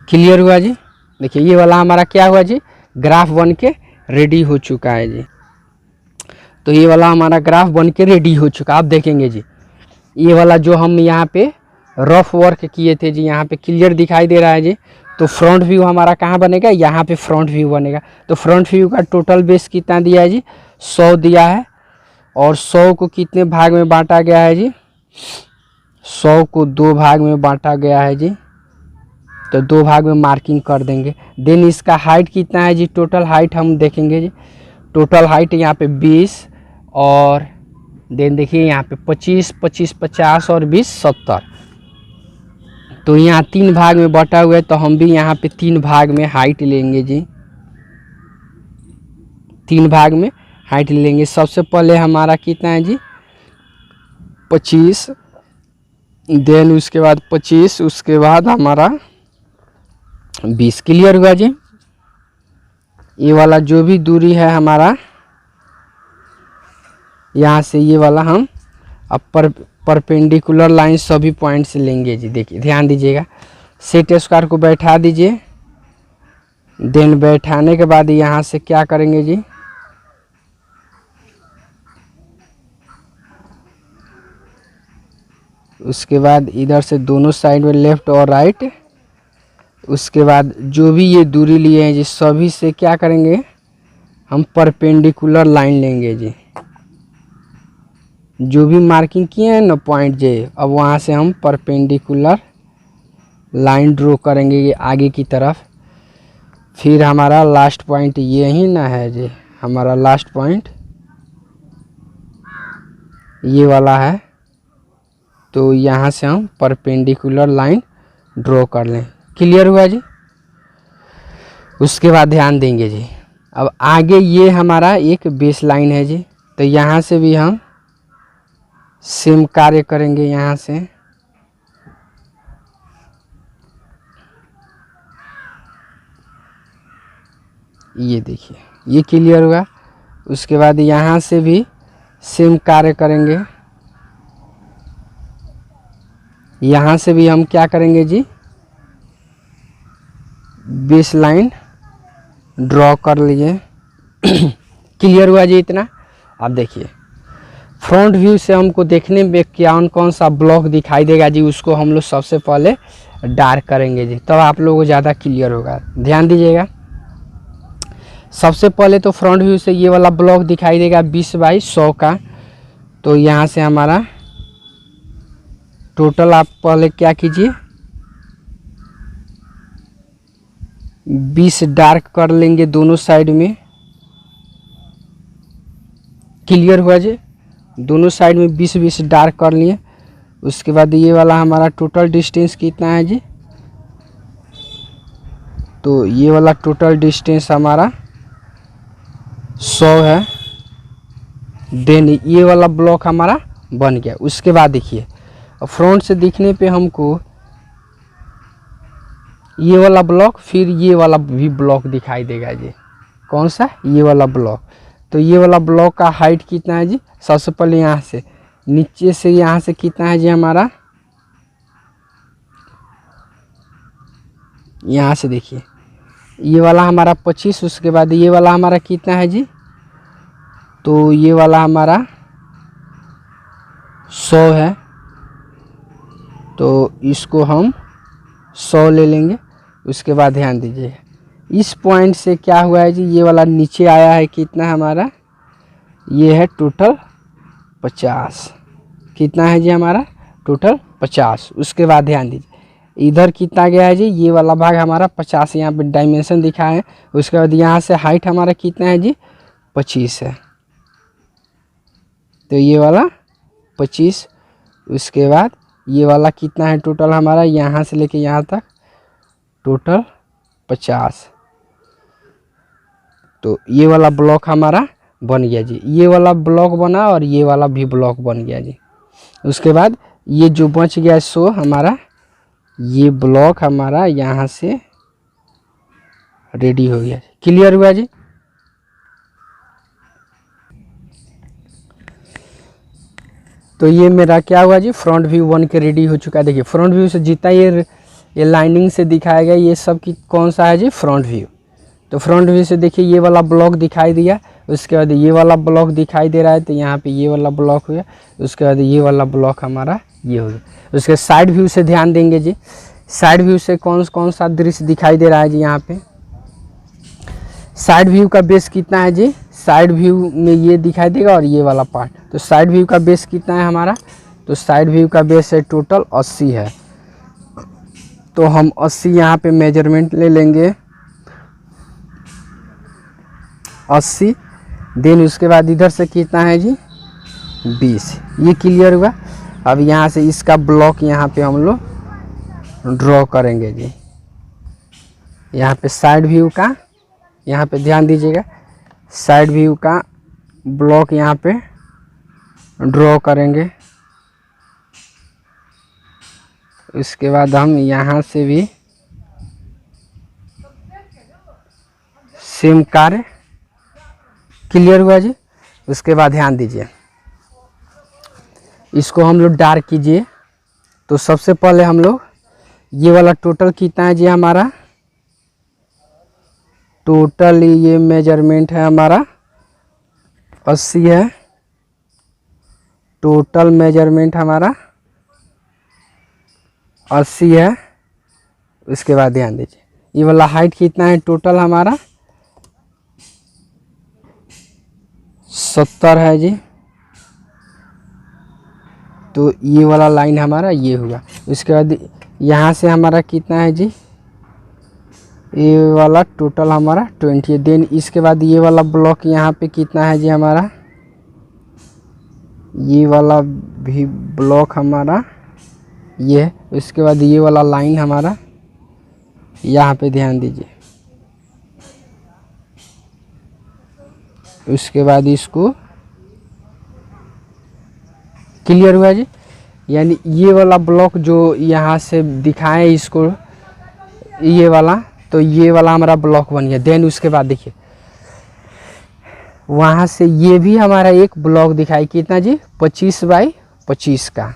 क्लियर हुआ जी। देखिए ये वाला हमारा क्या हुआ जी, ग्राफ बन के रेडी हो चुका है जी। तो ये वाला हमारा ग्राफ बन के रेडी हो चुका, आप देखेंगे जी। ये वाला जो हम यहाँ पे रफ वर्क किए थे जी, यहाँ पे क्लियर दिखाई दे रहा है जी। तो फ्रंट व्यू हमारा कहाँ बनेगा, यहाँ पे फ्रंट व्यू बनेगा। तो फ्रंट व्यू का टोटल बेस कितना दिया है जी, 100 दिया है। और 100 को कितने भाग में बांटा गया है जी, 100 को 2 भाग में बांटा गया है जी। तो 2 भाग में मार्किंग कर देंगे। देन इसका हाइट कितना है जी, टोटल हाइट हम देखेंगे जी। टोटल हाइट यहाँ पे 20 और देन देखिए यहाँ पे 25, 25, 50 और 20, 70। तो यहाँ 3 भाग में बटा हुआ है, तो हम भी यहाँ पे 3 भाग में हाइट लेंगे जी। 3 भाग में हाइट ले लेंगे। सबसे पहले हमारा कितना है जी 25, देन उसके बाद 25, उसके बाद हमारा 20। क्लियर हुआ जी। ये वाला जो भी दूरी है हमारा यहाँ से ये वाला हम अब परपेंडिकुलर लाइन सभी पॉइंट से लेंगे जी। देखिए ध्यान दीजिएगा, सेट स्क्वायर को बैठा दीजिए, देन बैठाने के बाद यहाँ से क्या करेंगे जी उसके बाद इधर से दोनों साइड में लेफ्ट और राइट, उसके बाद जो भी ये दूरी लिए हैं जी सभी से क्या करेंगे हम परपेंडिकुलर लाइन लेंगे जी। जो भी मार्किंग किए हैं ना पॉइंट जे, अब वहाँ से हम परपेंडिकुलर लाइन ड्रॉ करेंगे ये आगे की तरफ। फिर हमारा लास्ट पॉइंट ये ही ना है जी, हमारा लास्ट पॉइंट ये वाला है, तो यहाँ से हम परपेंडिकुलर लाइन ड्रॉ कर लें। क्लियर हुआ जी। उसके बाद ध्यान देंगे जी, अब आगे ये हमारा एक बेस लाइन है जी, तो यहाँ से भी हम सेम कार्य करेंगे। यहाँ से ये देखिए ये क्लियर हुआ। उसके बाद यहाँ से भी सेम कार्य करेंगे। यहाँ से भी हम क्या करेंगे जी बेस लाइन ड्रॉ कर लिए। क्लियर हुआ जी इतना। अब देखिए फ्रंट व्यू से हमको देखने में कौन सा ब्लॉक दिखाई देगा जी, उसको हम लोग सबसे पहले डार्क करेंगे जी, तब आप लोगों को ज़्यादा क्लियर होगा। ध्यान दीजिएगा, सबसे पहले तो फ्रंट व्यू से ये वाला ब्लॉक दिखाई देगा 20 बाई 100 का, तो यहाँ से हमारा टोटल आप पहले क्या कीजिए 20 डार्क कर लेंगे दोनों साइड में। क्लियर हुआ जी, दोनों साइड में 20-20 डार्क कर लिए। उसके बाद ये वाला हमारा टोटल डिस्टेंस कितना है जी, तो ये वाला टोटल डिस्टेंस हमारा 100 है। देन ये वाला ब्लॉक हमारा बन गया। उसके बाद देखिए फ्रंट से दिखने पे हमको ये वाला ब्लॉक, फिर ये वाला भी ब्लॉक दिखाई देगा जी। कौन सा? ये वाला ब्लॉक। तो ये वाला ब्लॉक का हाइट कितना है जी, सबसे पहले यहाँ से नीचे से यहाँ से कितना है जी हमारा, यहाँ से देखिए ये वाला हमारा 25। उसके बाद ये वाला हमारा कितना है जी, तो ये वाला हमारा 100 है, तो इसको हम 100 ले लेंगे। उसके बाद ध्यान दीजिए इस पॉइंट से क्या हुआ है जी, ये वाला नीचे आया है कितना हमारा, ये है टोटल 50। कितना है जी हमारा टोटल 50। उसके बाद ध्यान दीजिए इधर कितना गया है जी, ये वाला भाग हमारा 50, यहाँ पे डायमेंशन दिखा है। उसके बाद यहाँ से हाइट हमारा कितना है जी 25 है, तो ये वाला 25। उसके बाद ये वाला कितना है टोटल हमारा, यहाँ से लेके यहाँ तक टोटल 50। तो ये वाला ब्लॉक हमारा बन गया जी, ये वाला ब्लॉक बना और ये वाला भी ब्लॉक बन गया जी। उसके बाद ये जो बच गया 100 हमारा, ये ब्लॉक हमारा यहाँ से रेडी हो गया। क्लियर हुआ जी। तो ये मेरा क्या हुआ जी, फ्रंट व्यू बन के रेडी हो चुका है। देखिए फ्रंट व्यू से जितना ये लाइनिंग से दिखाया गया ये सब की कौन सा है जी, फ्रंट व्यू। तो फ्रंट व्यू से देखिए ये वाला ब्लॉक दिखाई दिया। उसके बाद ये वाला ब्लॉक दिखाई दे रहा है, तो यहाँ पे ये वाला ब्लॉक हुआ। उसके बाद ये वाला ब्लॉक हमारा ये हो गया। उसके साइड व्यू से ध्यान देंगे जी, साइड व्यू से कौन सा दृश्य दिखाई दे रहा है जी। यहाँ पे साइड व्यू का बेस कितना है जी, साइड व्यू में ये दिखाई देगा और ये वाला पार्ट। तो साइड व्यू का बेस कितना है हमारा, तो साइड व्यू का बेस है टोटल 80 है। तो हम 80 यहाँ पे मेजरमेंट ले लेंगे 80। देन उसके बाद इधर से कितना है जी 20। ये क्लियर हुआ। अब यहाँ से इसका ब्लॉक यहाँ पे हम लोग ड्रॉ करेंगे जी। यहाँ पे साइड व्यू का, यहाँ पे ध्यान दीजिएगा, साइड व्यू का ब्लॉक यहाँ पे ड्रॉ करेंगे। उसके बाद हम यहाँ से भी सेम कार्य। क्लियर हुआ जी। उसके बाद ध्यान दीजिए, इसको हम लोग डार्क कीजिए। तो सबसे पहले हम लोग ये वाला टोटल कितना है जी हमारा, टोटल ये मेजरमेंट है हमारा 80 है। टोटल मेजरमेंट हमारा 80 है। उसके बाद ध्यान दीजिए, ये वाला हाइट कितना है टोटल हमारा 70 है जी। तो ये वाला लाइन हमारा ये हुआ। उसके बाद यहाँ से हमारा कितना है जी, ये वाला टोटल हमारा 20 है। देन इसके बाद ये वाला ब्लॉक यहाँ पे कितना है जी हमारा, ये वाला भी ब्लॉक हमारा ये है। उसके बाद ये वाला लाइन हमारा यहाँ पे ध्यान दीजिए। उसके बाद इसको क्लियर हुआ जी। यानी ये वाला ब्लॉक जो यहाँ से दिखाएं इसको, ये वाला, तो ये वाला हमारा ब्लॉक बन गया। देन उसके बाद देखिए वहाँ से ये भी हमारा एक ब्लॉक दिखाई कितना जी 25 बाई 25 का,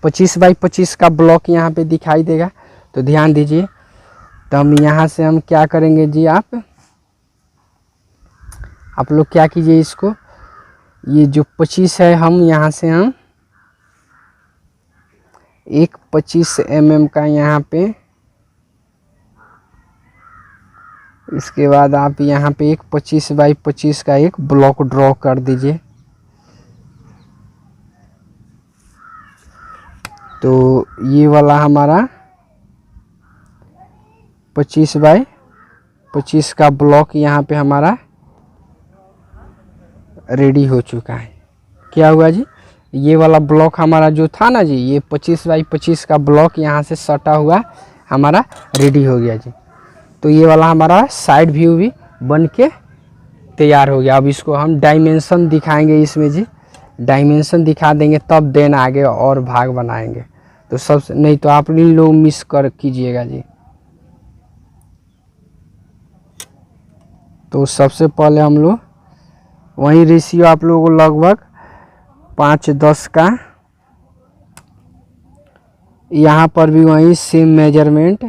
25 बाई 25 का ब्लॉक यहाँ पे दिखाई देगा। तो ध्यान दीजिए, तो हम यहाँ से हम क्या करेंगे जी, आप लोग क्या कीजिए, इसको ये जो 25 है हम यहाँ से हम एक 25 mm का यहाँ पे, इसके बाद आप यहाँ पे एक 25 बाई 25 का एक ब्लॉक ड्रॉ कर दीजिए। तो ये वाला हमारा 25 बाई 25 का ब्लॉक यहाँ पे हमारा रेडी हो चुका है। क्या हुआ जी, ये वाला ब्लॉक हमारा जो था ना जी, ये 25 बाई 25 का ब्लॉक यहाँ से सटा हुआ हमारा रेडी हो गया जी। तो ये वाला हमारा साइड व्यू भी बन के तैयार हो गया। अब इसको हम डायमेंशन दिखाएंगे इसमें जी, डायमेंशन दिखा देंगे तब देन आगे और भाग बनाएंगे। तो सबसे नहीं तो आप लोग मिस कर कीजिएगा जी। तो सबसे पहले हम लोग वही रेशियो आप लोगों को लगभग 5:10 का, यहाँ पर भी वही सेम मेजरमेंट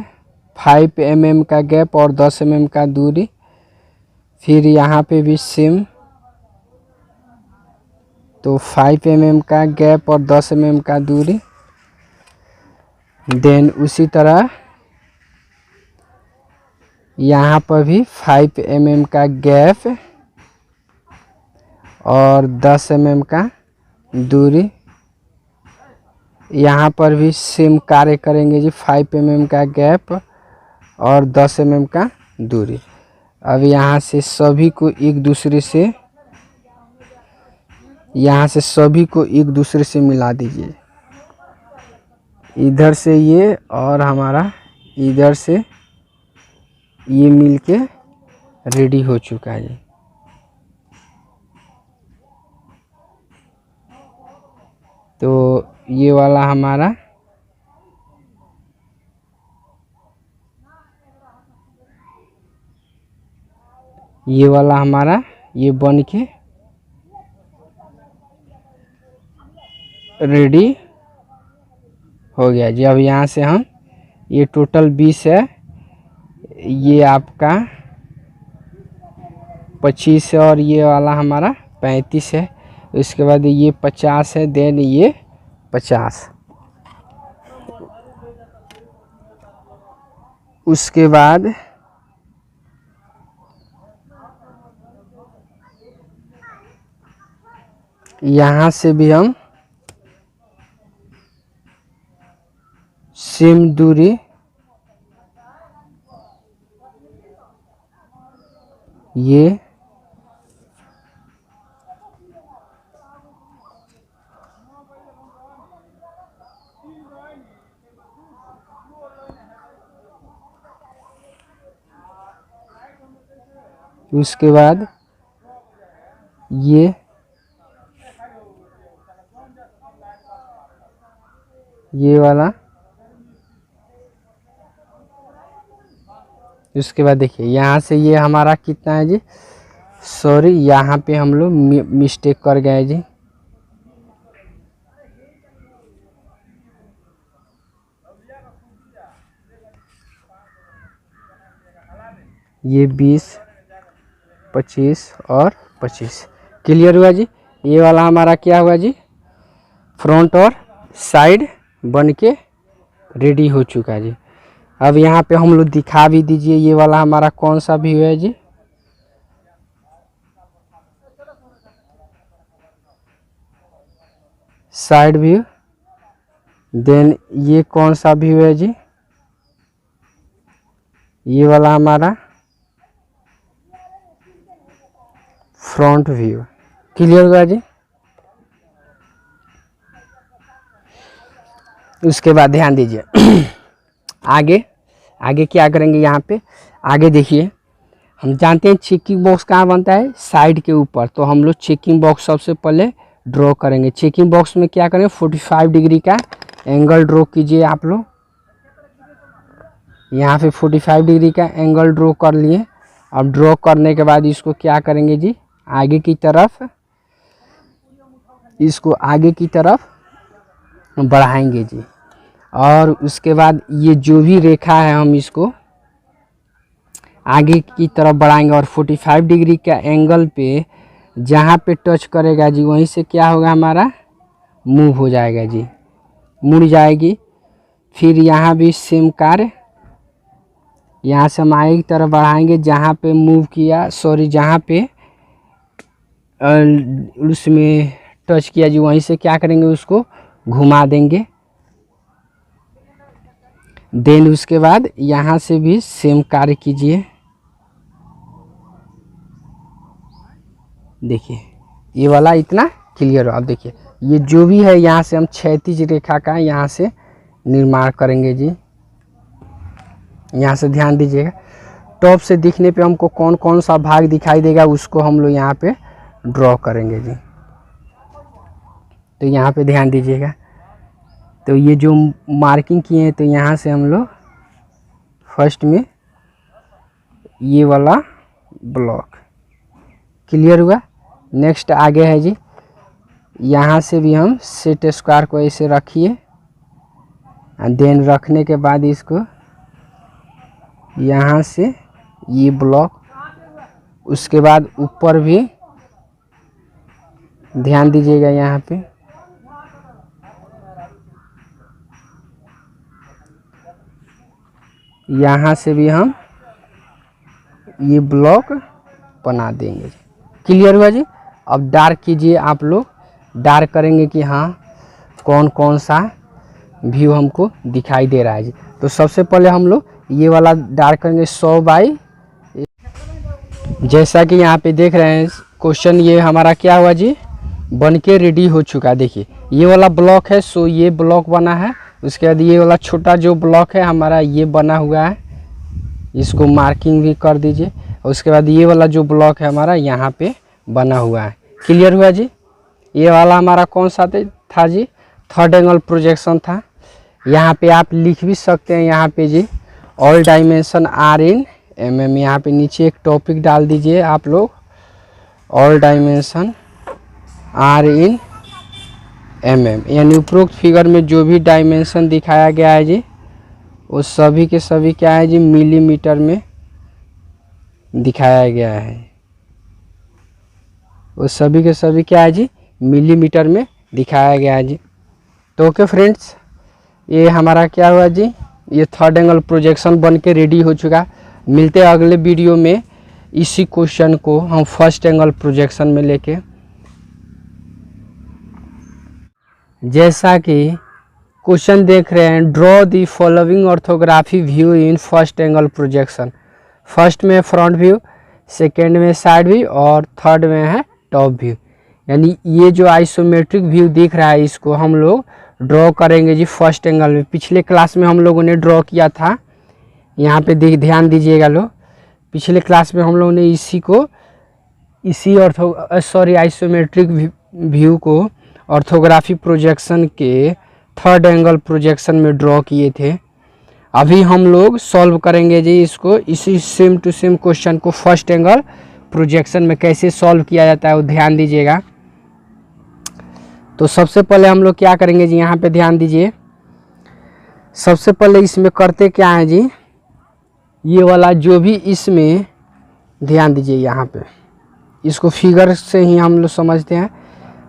5 mm का गैप और 10 mm का दूरी। फिर यहाँ पे भी सेम, तो 5 mm का गैप और 10 mm का दूरी। देन उसी तरह यहाँ पर भी 5 mm का गैप और 10 mm का दूरी। यहाँ पर भी सेम कार्य करेंगे जी, 5 mm का गैप और 10 mm का दूरी। अब यहाँ से सभी को एक दूसरे से, यहाँ से सभी को एक दूसरे से मिला दीजिए। इधर से ये और हमारा इधर से ये मिलके रेडी हो चुका है। तो ये वाला हमारा ये बन के रेडी हो गया जी। अब यहाँ से हम ये टोटल 20 है, ये आपका 25 है और ये वाला हमारा 35 है। उसके बाद ये 50 है, देन ये 50। उसके बाद यहाँ से भी हम सेम दूरी ये उसके बाद ये वाला, उसके बाद देखिए यहाँ से ये हमारा कितना है जी, सॉरी यहाँ पे हम लोग मिस्टेक कर गए जी। ये 20, 25 और 25 क्लियर हुआ जी। ये वाला हमारा क्या हुआ जी, फ्रंट और साइड बन के रेडी हो चुका है जी। अब यहाँ पे हम लोग दिखा भी दीजिए ये वाला हमारा कौन सा व्यू है जी, साइड व्यू। देन ये कौन सा व्यू है जी, ये वाला हमारा फ्रंट व्यू। क्लियर हुआ जी। उसके बाद ध्यान दीजिए आगे आगे क्या करेंगे, यहाँ पे आगे देखिए हम जानते हैं चेकिंग बॉक्स कहाँ बनता है, साइड के ऊपर। तो हम लोग चेकिंग बॉक्स सबसे पहले ड्रॉ करेंगे। चेकिंग बॉक्स में क्या करेंगे, 45 डिग्री का एंगल ड्रॉ कीजिए आप लोग। यहाँ पे 45 डिग्री का एंगल ड्रॉ कर लिए। अब ड्रॉ करने के बाद इसको क्या करेंगे जी, आगे की तरफ, इसको आगे की तरफ बढ़ाएंगे जी। और उसके बाद ये जो भी रेखा है हम इसको आगे की तरफ बढ़ाएंगे और 45 डिग्री का एंगल पे जहाँ पे टच करेगा जी वहीं से क्या होगा, हमारा मूव हो जाएगा जी, मुड़ जाएगी। फिर यहाँ भी सेम कार्य, यहाँ से हम आगे की तरफ बढ़ाएंगे, जहाँ पे मूव किया, सॉरी जहाँ पे उसमें टच किया जी वहीं से क्या करेंगे, उसको घुमा देंगे। देन उसके बाद यहाँ से भी सेम कार्य कीजिए। देखिए ये वाला इतना क्लियर हो। अब देखिए ये जो भी है यहाँ से हम क्षैतिज रेखा का यहाँ से निर्माण करेंगे जी। यहाँ से ध्यान दीजिएगा, टॉप से दिखने पे हमको कौन कौन सा भाग दिखाई देगा उसको हम लोग यहाँ पे ड्रॉ करेंगे जी। तो यहाँ पे ध्यान दीजिएगा, तो ये जो मार्किंग किए हैं तो यहाँ से हम लोग फर्स्ट में ये वाला ब्लॉक क्लियर हुआ। नेक्स्ट आगे है जी, यहाँ से भी हम सेट स्क्वायर को ऐसे रखिए। देन रखने के बाद इसको यहाँ से ये ब्लॉक, उसके बाद ऊपर भी ध्यान दीजिएगा, यहाँ पे यहाँ से भी हम ये ब्लॉक बना देंगे। क्लियर हुआ जी। अब डार्क कीजिए आप लोग, डार्क करेंगे कि हाँ कौन कौन सा व्यू हमको दिखाई दे रहा है जी। तो सबसे पहले हम लोग ये वाला डार्क करेंगे 100 बाई, जैसा कि यहाँ पे देख रहे हैं क्वेश्चन, ये हमारा क्या हुआ जी, बन के रेडी हो चुका है। देखिए ये वाला ब्लॉक है, सो ये ब्लॉक बना है। उसके बाद ये वाला छोटा जो ब्लॉक है हमारा ये बना हुआ है, इसको मार्किंग भी कर दीजिए। उसके बाद ये वाला जो ब्लॉक है हमारा यहाँ पे बना हुआ है। क्लियर हुआ जी। ये वाला हमारा कौन सा था जी, थर्ड एंगल प्रोजेक्शन था। यहाँ पे आप लिख भी सकते हैं यहाँ पे जी, all dimension are in mm। यहाँ पे नीचे एक टॉपिक डाल दीजिए आप लोग, all dimension are in mm। यानी उपरोक्त फिगर में जो भी डायमेंशन दिखाया गया है जी वो सभी के सभी क्या है जी, मिलीमीटर में दिखाया गया है। वो सभी के सभी क्या है जी, मिलीमीटर में दिखाया गया है जी। तो ओके फ्रेंड्स, ये हमारा क्या हुआ जी, ये थर्ड एंगल प्रोजेक्शन बन के रेडी हो चुका। मिलते हैं अगले वीडियो में, इसी क्वेश्चन को हम फर्स्ट एंगल प्रोजेक्शन में लेके। जैसा कि क्वेश्चन देख रहे हैं, draw the following orthography view in first angle projection. First में फ्रंट व्यू, सेकेंड में साइड व्यू और थर्ड में है टॉप व्यू। यानी ये जो आइसोमेट्रिक व्यू दिख रहा है इसको हम लोग ड्रॉ करेंगे जी फर्स्ट एंगल में। पिछले क्लास में हम लोगों ने ड्रॉ किया था, यहाँ पे ध्यान दीजिएगा लोग, पिछले क्लास में हम लोगों ने इसी को इसी आइसोमेट्रिक व्यू को ऑर्थोग्राफी प्रोजेक्शन के थर्ड एंगल प्रोजेक्शन में ड्रॉ किए थे। अभी हम लोग सॉल्व करेंगे जी इसको, इसी सेम टू सेम क्वेश्चन को फर्स्ट एंगल प्रोजेक्शन में कैसे सॉल्व किया जाता है वो ध्यान दीजिएगा। तो सबसे पहले हम लोग क्या करेंगे जी, यहाँ पे ध्यान दीजिए। सबसे पहले इसमें करते क्या है जी, ये वाला जो भी इसमें ध्यान दीजिए, यहाँ पे इसको फिगर से ही हम लोग समझते हैं।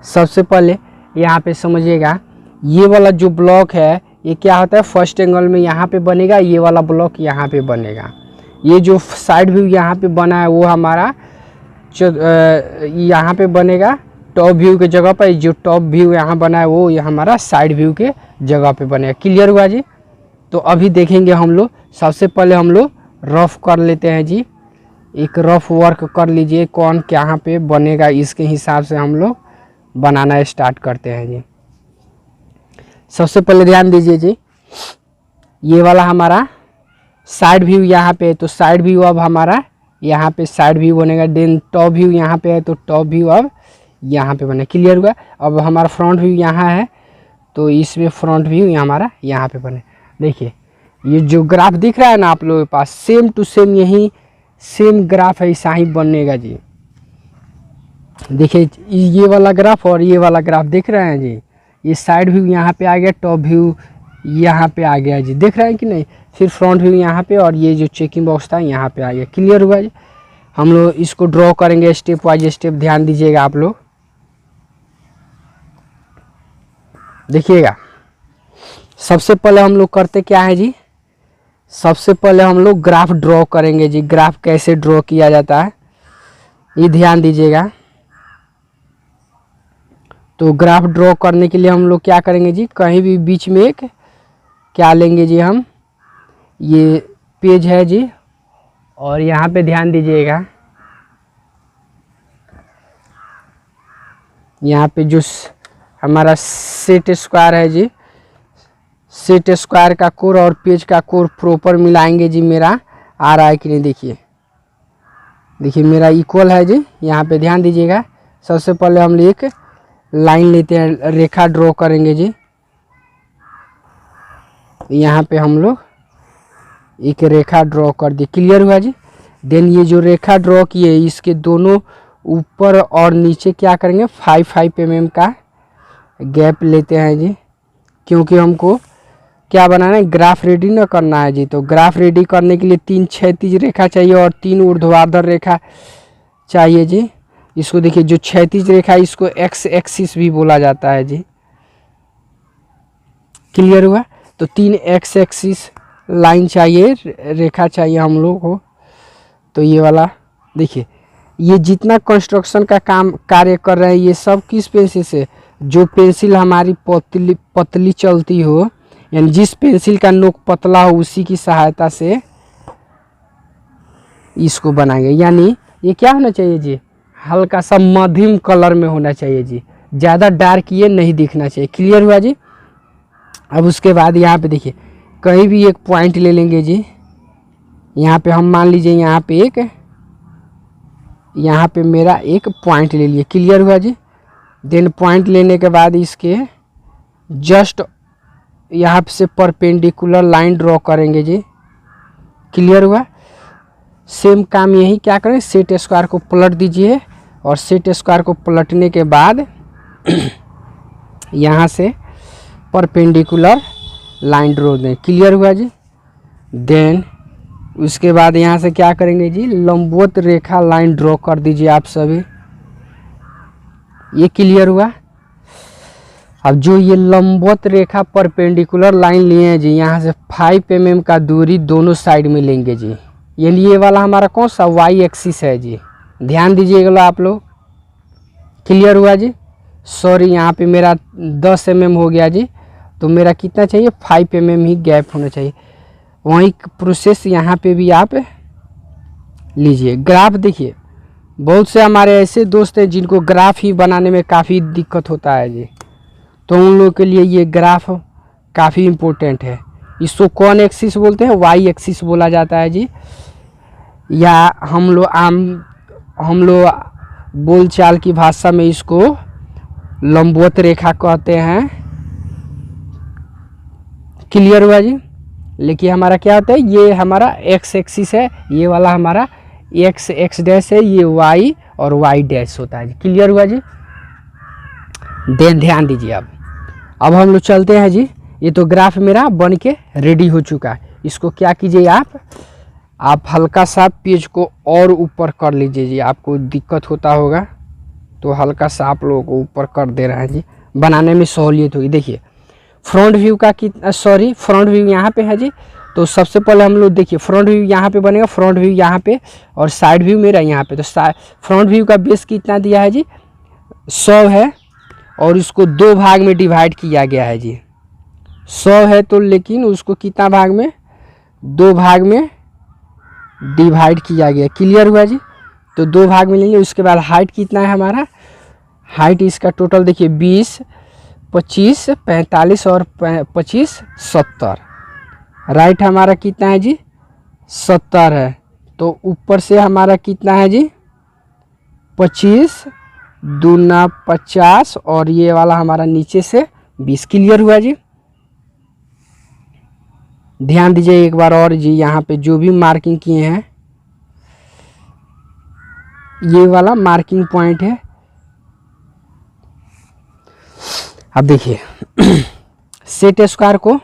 सबसे पहले यहाँ पे समझिएगा, ये वाला जो ब्लॉक है ये क्या होता है, फर्स्ट एंगल में यहाँ पे बनेगा, ये वाला ब्लॉक यहाँ पे बनेगा। ये जो साइड व्यू यहाँ पे बना है वो हमारा यहाँ पे बनेगा टॉप व्यू के जगह पर। जो टॉप व्यू यहाँ बना है वो ये हमारा साइड व्यू के जगह पे बनेगा। क्लियर हुआ जी। तो अभी देखेंगे हम लोग, सबसे पहले हम लोग रफ कर लेते हैं जी, एक रफ वर्क कर लीजिए कौन कहाँ पे बनेगा, इसके हिसाब से हम लोग बनाना स्टार्ट करते हैं जी। सबसे पहले ध्यान दीजिए जी, ये वाला हमारा साइड व्यू यहाँ पे है, तो साइड व्यू अब हमारा यहाँ पे साइड व्यू बनेगा। देन टॉप व्यू यहाँ पे है तो टॉप व्यू अब यहाँ पे बने। क्लियर हुआ। अब हमारा फ्रंट व्यू यहाँ है तो इसमें फ्रंट व्यू हमारा यहाँ पे बने। देखिए ये जो ग्राफ दिख रहा है ना आप लोगों के पास, सेम टू सेम यही सेम ग्राफ है, ऐसा ही बनेगा जी। देखिए ये वाला ग्राफ और ये वाला ग्राफ दिख रहे हैं जी, ये साइड व्यू यहाँ पे आ गया, टॉप व्यू यहाँ पे आ गया जी, देख रहे हैं कि नहीं। फिर फ्रंट व्यू यहाँ पे और ये जो चेकिंग बॉक्स था यहाँ पे आ गया। क्लियर हुआ जी। हम लोग इसको ड्रॉ करेंगे स्टेप वाइज स्टेप, ध्यान दीजिएगा आप लोग। देखिएगा सबसे पहले हम लोग करते क्या है जी, सबसे पहले हम लोग ग्राफ ड्रॉ करेंगे जी। ग्राफ कैसे ड्रॉ किया जाता है ये ध्यान दीजिएगा। तो ग्राफ ड्रॉ करने के लिए हम लोग क्या करेंगे जी, कहीं भी बीच में एक क्या लेंगे जी, हम ये पेज है जी, और यहाँ पे ध्यान दीजिएगा, यहाँ पे जो हमारा सेट स्क्वायर है जी, सेट स्क्वायर का कोर और पेज का कोर प्रॉपर मिलाएंगे जी। मेरा आ रहा है कि नहीं, देखिए देखिए मेरा इक्वल है जी। यहाँ पे ध्यान दीजिएगा, सबसे पहले हम एक लाइन लेते हैं, रेखा ड्रॉ करेंगे जी। यहाँ पे हम लोग एक रेखा ड्रॉ कर दिए। क्लियर हुआ जी। देन ये जो रेखा ड्रॉ किए इसके दोनों ऊपर और नीचे क्या करेंगे, 5 mm का गैप लेते हैं जी, क्योंकि हमको क्या बनाना है, ग्राफ रेडी ना करना है जी। तो ग्राफ रेडी करने के लिए 3 क्षैतिज रेखा चाहिए और 3 ऊर्ध्वाधर रेखा चाहिए जी। इसको देखिए, जो क्षैतिज रेखा इसको एक्स एक्सिस भी बोला जाता है जी। क्लियर हुआ। तो 3 एक्स एक्सिस लाइन चाहिए, रेखा चाहिए हम लोग को। तो ये वाला देखिए, ये जितना कंस्ट्रक्शन का कार्य कर रहे हैं ये सब किस पेंसिल से, जो पेंसिल हमारी पतली चलती हो, यानी जिस पेंसिल का नोक पतला हो उसी की सहायता से इसको बनाएंगे। यानी ये क्या होना चाहिए जी, हल्का सा मध्यम कलर में होना चाहिए जी, ज़्यादा डार्क ये नहीं दिखना चाहिए। क्लियर हुआ जी। अब उसके बाद यहाँ पे देखिए, कहीं भी एक पॉइंट ले लेंगे जी। यहाँ पे हम मान लीजिए यहाँ पे मेरा एक पॉइंट ले लिए। क्लियर हुआ जी। देन पॉइंट लेने के बाद इसके जस्ट यहाँ से परपेंडिकुलर लाइन ड्रॉ करेंगे जी। क्लियर हुआ। सेम काम यही क्या करें, सेट स्क्वायर को पलट दीजिए और सेट स्क्वायर को पलटने के बाद यहाँ से परपेंडिकुलर लाइन ड्रॉ दें। क्लियर हुआ जी। देन उसके बाद यहाँ से क्या करेंगे जी, लंबवत रेखा लाइन ड्रॉ कर दीजिए आप सभी। ये क्लियर हुआ। अब जो ये लंबवत रेखा परपेंडिकुलर लाइन लिए हैं जी, यहाँ से 5 mm का दूरी दोनों साइड में लेंगे जी। ये वाला हमारा कौन सा वाई एक्सिस है जी, ध्यान दीजिएगा आप लोग। क्लियर हुआ जी। सॉरी यहाँ पे मेरा 10 mm हो गया जी, तो मेरा कितना चाहिए, 5 mm ही गैप होना चाहिए। वही प्रोसेस यहाँ पे भी आप लीजिए। ग्राफ देखिए, बहुत से हमारे ऐसे दोस्त हैं जिनको ग्राफ ही बनाने में काफ़ी दिक्कत होता है जी, तो उन लोगों के लिए ये ग्राफ काफ़ी इम्पोर्टेंट है। इसको कौन एक्सिस बोलते हैं, वाई एक्सिस बोला जाता है जी। या हम लोग बोलचाल की भाषा में इसको लंबवत रेखा कहते हैं। क्लियर हुआ जी। लेकिन हमारा क्या होता है, ये हमारा एक्स एक्सिस है, ये वाला हमारा एक्स डैश है, ये वाई और वाई डैश होता है जी। क्लियर हुआ जी। ध्यान दीजिए। अब हम लोग चलते हैं जी। ये तो ग्राफ मेरा बन के रेडी हो चुका है। इसको क्या कीजिए, आप हल्का सा पेज को और ऊपर कर लीजिए जी। आपको दिक्कत होता होगा तो हल्का सा आप लोगों को ऊपर कर दे रहा है जी, बनाने में सहूलियत होगी। देखिए फ्रंट व्यू का फ्रंट व्यू यहाँ पे है जी। तो सबसे पहले हम लोग देखिए फ्रंट व्यू यहाँ पे बनेगा, फ्रंट व्यू यहाँ पे और साइड व्यू मेरा यहाँ पे। तो फ्रंट व्यू का बेस कितना दिया है जी, 100 है और इसको 2 भाग में डिवाइड किया गया है जी। 100 है तो लेकिन उसको कितना भाग में, 2 भाग में डिवाइड किया गया। क्लियर हुआ जी। तो 2 भाग में लेंगे। उसके बाद हाइट कितना है हमारा, हाइट इसका टोटल देखिए 20, 25, 45 और 25 70। राइट हमारा कितना है जी, 70 है। तो ऊपर से हमारा कितना है जी, 25 दूना 50 और ये वाला हमारा नीचे से 20। क्लियर हुआ जी। ध्यान दीजिए एक बार और जी, यहाँ पे जो भी मार्किंग किए हैं ये वाला मार्किंग पॉइंट है। अब देखिए सेट स्क्वायर को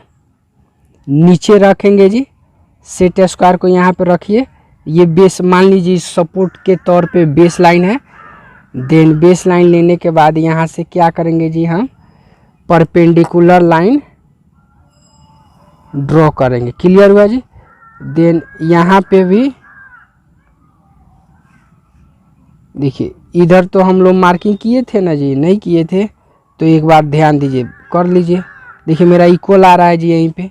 नीचे रखेंगे जी। सेट स्क्वायर को यहाँ पे रखिए। ये बेस मान लीजिए सपोर्ट के तौर पे बेस लाइन है। देन बेस लाइन लेने के बाद यहाँ से क्या करेंगे जी, हम परपेंडिकुलर लाइन ड्रॉ करेंगे। क्लियर हुआ जी। देन यहाँ पे भी देखिए, इधर तो हम लोग मार्किंग किए थे ना जी, नहीं किए थे तो एक बार ध्यान दीजिए, कर लीजिए। देखिए मेरा इक्वल आ रहा है जी यहीं पे।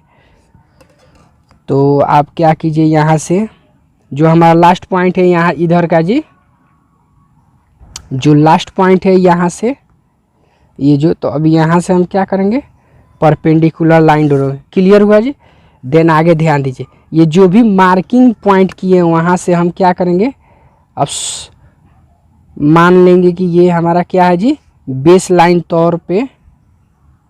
तो आप क्या कीजिए, यहाँ से जो हमारा लास्ट पॉइंट है यहाँ इधर का जी, जो लास्ट पॉइंट है यहाँ से ये जो, तो अभी यहाँ से हम क्या करेंगे, परपेंडिकुलर लाइन ड्रॉ। क्लियर हुआ जी। देन आगे ध्यान दीजिए, ये जो भी मार्किंग पॉइंट किए वहाँ से हम क्या करेंगे, अब मान लेंगे कि ये हमारा क्या है जी, बेस लाइन तौर पे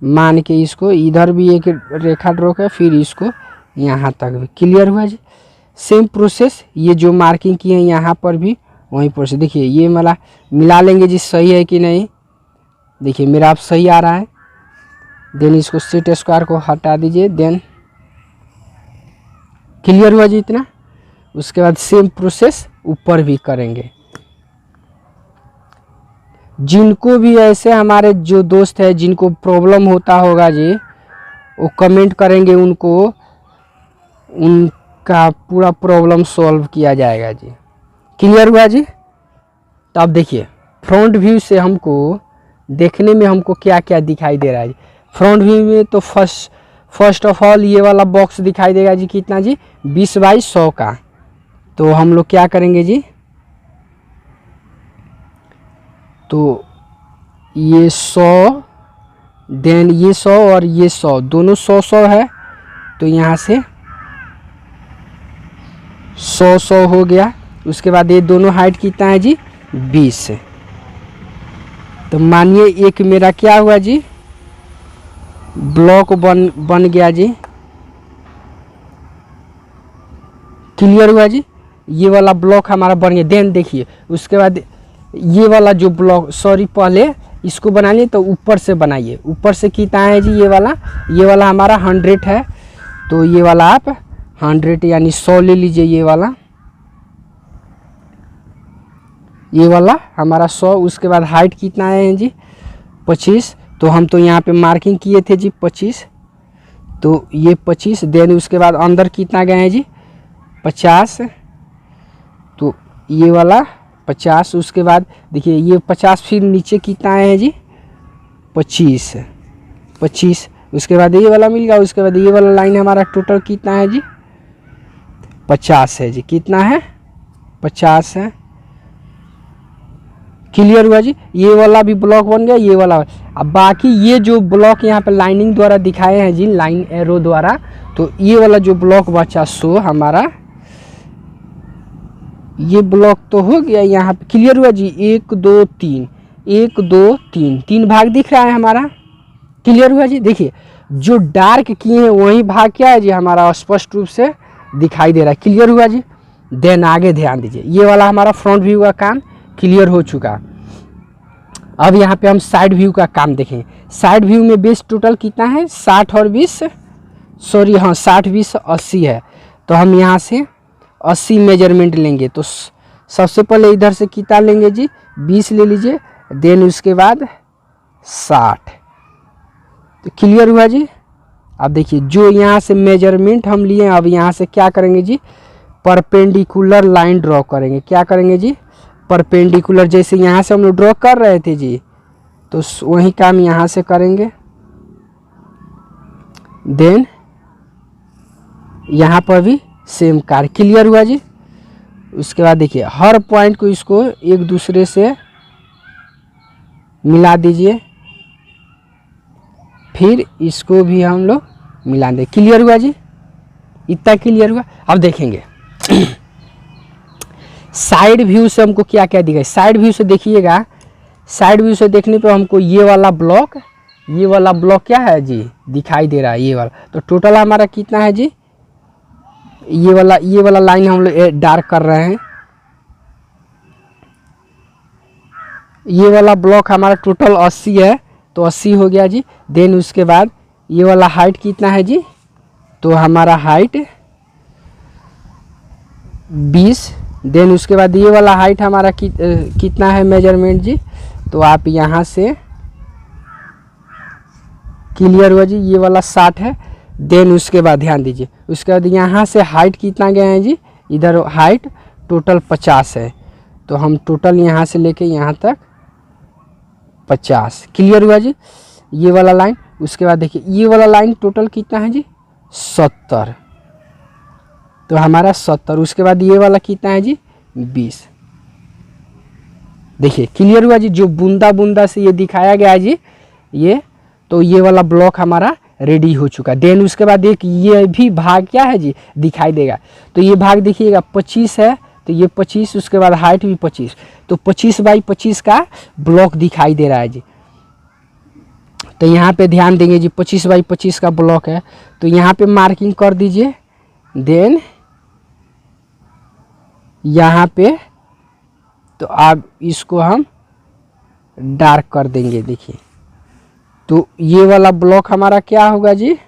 मान के इसको इधर भी एक रेखा ड्रॉ कर, फिर इसको यहाँ तक भी। क्लियर हुआ जी। सेम प्रोसेस, ये जो मार्किंग किए हैं यहाँ पर भी वहीं पर से देखिए ये वाला मिला लेंगे जी, सही है कि नहीं। देखिए मेरा आप सही आ रहा है। देन इसको सेट स्क्वायर को हटा दीजिए। देन क्लियर हुआ जी इतना। उसके बाद सेम प्रोसेस ऊपर भी करेंगे। जिनको भी ऐसे हमारे जो दोस्त है जिनको प्रॉब्लम होता होगा जी, वो कमेंट करेंगे, उनका पूरा प्रॉब्लम सॉल्व किया जाएगा जी। क्लियर हुआ जी। तो अब देखिए फ्रंट व्यू से हमको देखने में हमको क्या क्या दिखाई दे रहा है जी। फ्रंट व्यू में तो फर्स्ट ऑफ ऑल ये वाला बॉक्स दिखाई देगा जी, कितना जी, 20 बाई 100 का। तो हम लोग क्या करेंगे जी, तो ये 100, देन ये 100 और ये 100 दोनों 100 है। तो यहाँ से 100 हो गया। उसके बाद ये दोनों हाइट कितना है जी, 20। तो मानिए एक मेरा क्या हुआ जी, ब्लॉक बन गया जी। क्लियर हुआ जी। ये वाला ब्लॉक हमारा बन गया। देन देखिए उसके बाद ये वाला जो ब्लॉक, सॉरी पहले इसको बना लिए तो ऊपर से बनाइए। ऊपर से कितना है जी, ये वाला हमारा 100 है। तो ये वाला आप 100 यानी 100 ले लीजिए। ये वाला हमारा 100। उसके बाद हाइट कितना है जी, 25। तो हम तो यहाँ पे मार्किंग किए थे जी 25, तो ये 25। देन उसके बाद अंदर कितना गए हैं जी, 50। तो ये वाला 50। उसके बाद देखिए ये 50, फिर नीचे कितना है जी, 25। उसके बाद ये वाला मिल गया। उसके बाद ये वाला लाइन हमारा टोटल कितना है जी, 50 है जी। कितना है, 50 है। क्लियर हुआ जी। ये वाला भी ब्लॉक बन गया, ये वाला। अब बाकी ये जो ब्लॉक यहाँ पे लाइनिंग द्वारा दिखाए हैं जी, लाइन एरो द्वारा, तो ये वाला जो ब्लॉक बचा सो हमारा ये ब्लॉक तो हो गया, यहाँ पे क्लियर हुआ जी। 1 2 3, 1 2 3, 3 भाग दिख रहा है हमारा, क्लियर हुआ जी। देखिए जो डार्क किए हैं वही भाग क्या है जी हमारा स्पष्ट रूप से दिखाई दे रहा है, क्लियर हुआ जी। देन आगे ध्यान दीजिए, ये वाला हमारा फ्रंट व्यू का काम क्लियर हो चुका। अब यहाँ पे हम साइड व्यू का काम देखें। साइड व्यू में बेस टोटल कितना है, 60 और 20, सॉरी हाँ 60 20 80 है। तो हम यहाँ से 80 मेजरमेंट लेंगे। तो सबसे पहले इधर से कितना लेंगे जी, 20 ले लीजिए, देन उसके बाद 60। तो क्लियर हुआ जी। अब देखिए जो यहाँ से मेजरमेंट हम लिए, अब यहाँ से क्या करेंगे जी, परपेंडिकुलर लाइन ड्रॉ करेंगे। क्या करेंगे जी, परपेंडिकुलर, जैसे यहाँ से हम लोग ड्रॉ कर रहे थे जी, तो वही काम यहाँ से करेंगे। देन यहाँ पर भी सेम कार्य, क्लियर हुआ जी। उसके बाद देखिए हर पॉइंट को इसको एक दूसरे से मिला दीजिए, फिर इसको भी हम लोग मिला दें, क्लियर हुआ जी। इतना क्लियर हुआ। अब देखेंगे साइड व्यू से हमको क्या क्या दिखा। साइड व्यू से देखिएगा, साइड व्यू से देखने पे हमको ये वाला ब्लॉक क्या है जी, दिखाई दे रहा है, ये वाला। तो टोटल हमारा कितना है जी, ये वाला लाइन हम लोग डार्क कर रहे हैं। ये वाला ब्लॉक हमारा टोटल 80 है, तो 80 हो गया जी। देन उसके बाद ये वाला हाइट कितना है जी, तो हमारा हाइट 20। देन उसके बाद ये वाला हाइट हमारा कितना है मेजरमेंट जी, तो आप यहाँ से, क्लियर हुआ जी, ये वाला 60 है। देन उसके बाद ध्यान दीजिए, उसके बाद यहाँ से हाइट कितना गया है जी, इधर हाइट टोटल 50 है। तो हम टोटल यहाँ से लेके यहाँ तक 50, क्लियर हुआ जी। ये वाला लाइन, उसके बाद देखिए ये वाला लाइन टोटल कितना है जी, 70। तो हमारा 70, उसके बाद ये वाला कितना है जी, 20। देखिए क्लियर हुआ जी। जो बूंदा बूंदा से ये दिखाया गया है जी, ये तो ये वाला ब्लॉक हमारा रेडी हो चुका। देन उसके बाद एक ये भी भाग क्या है जी, दिखाई देगा। तो ये भाग देखिएगा 25 है, तो ये 25, उसके बाद हाइट भी 25, तो 25 बाई 25 का ब्लॉक दिखाई दे रहा है जी। तो यहाँ पे ध्यान देंगे जी, 25 बाई 25 का ब्लॉक है, तो यहाँ पे मार्किंग कर दीजिए। देन यहाँ पे तो आप इसको हम डार्क कर देंगे। देखिए तो ये वाला ब्लॉक हमारा क्या होगा जी,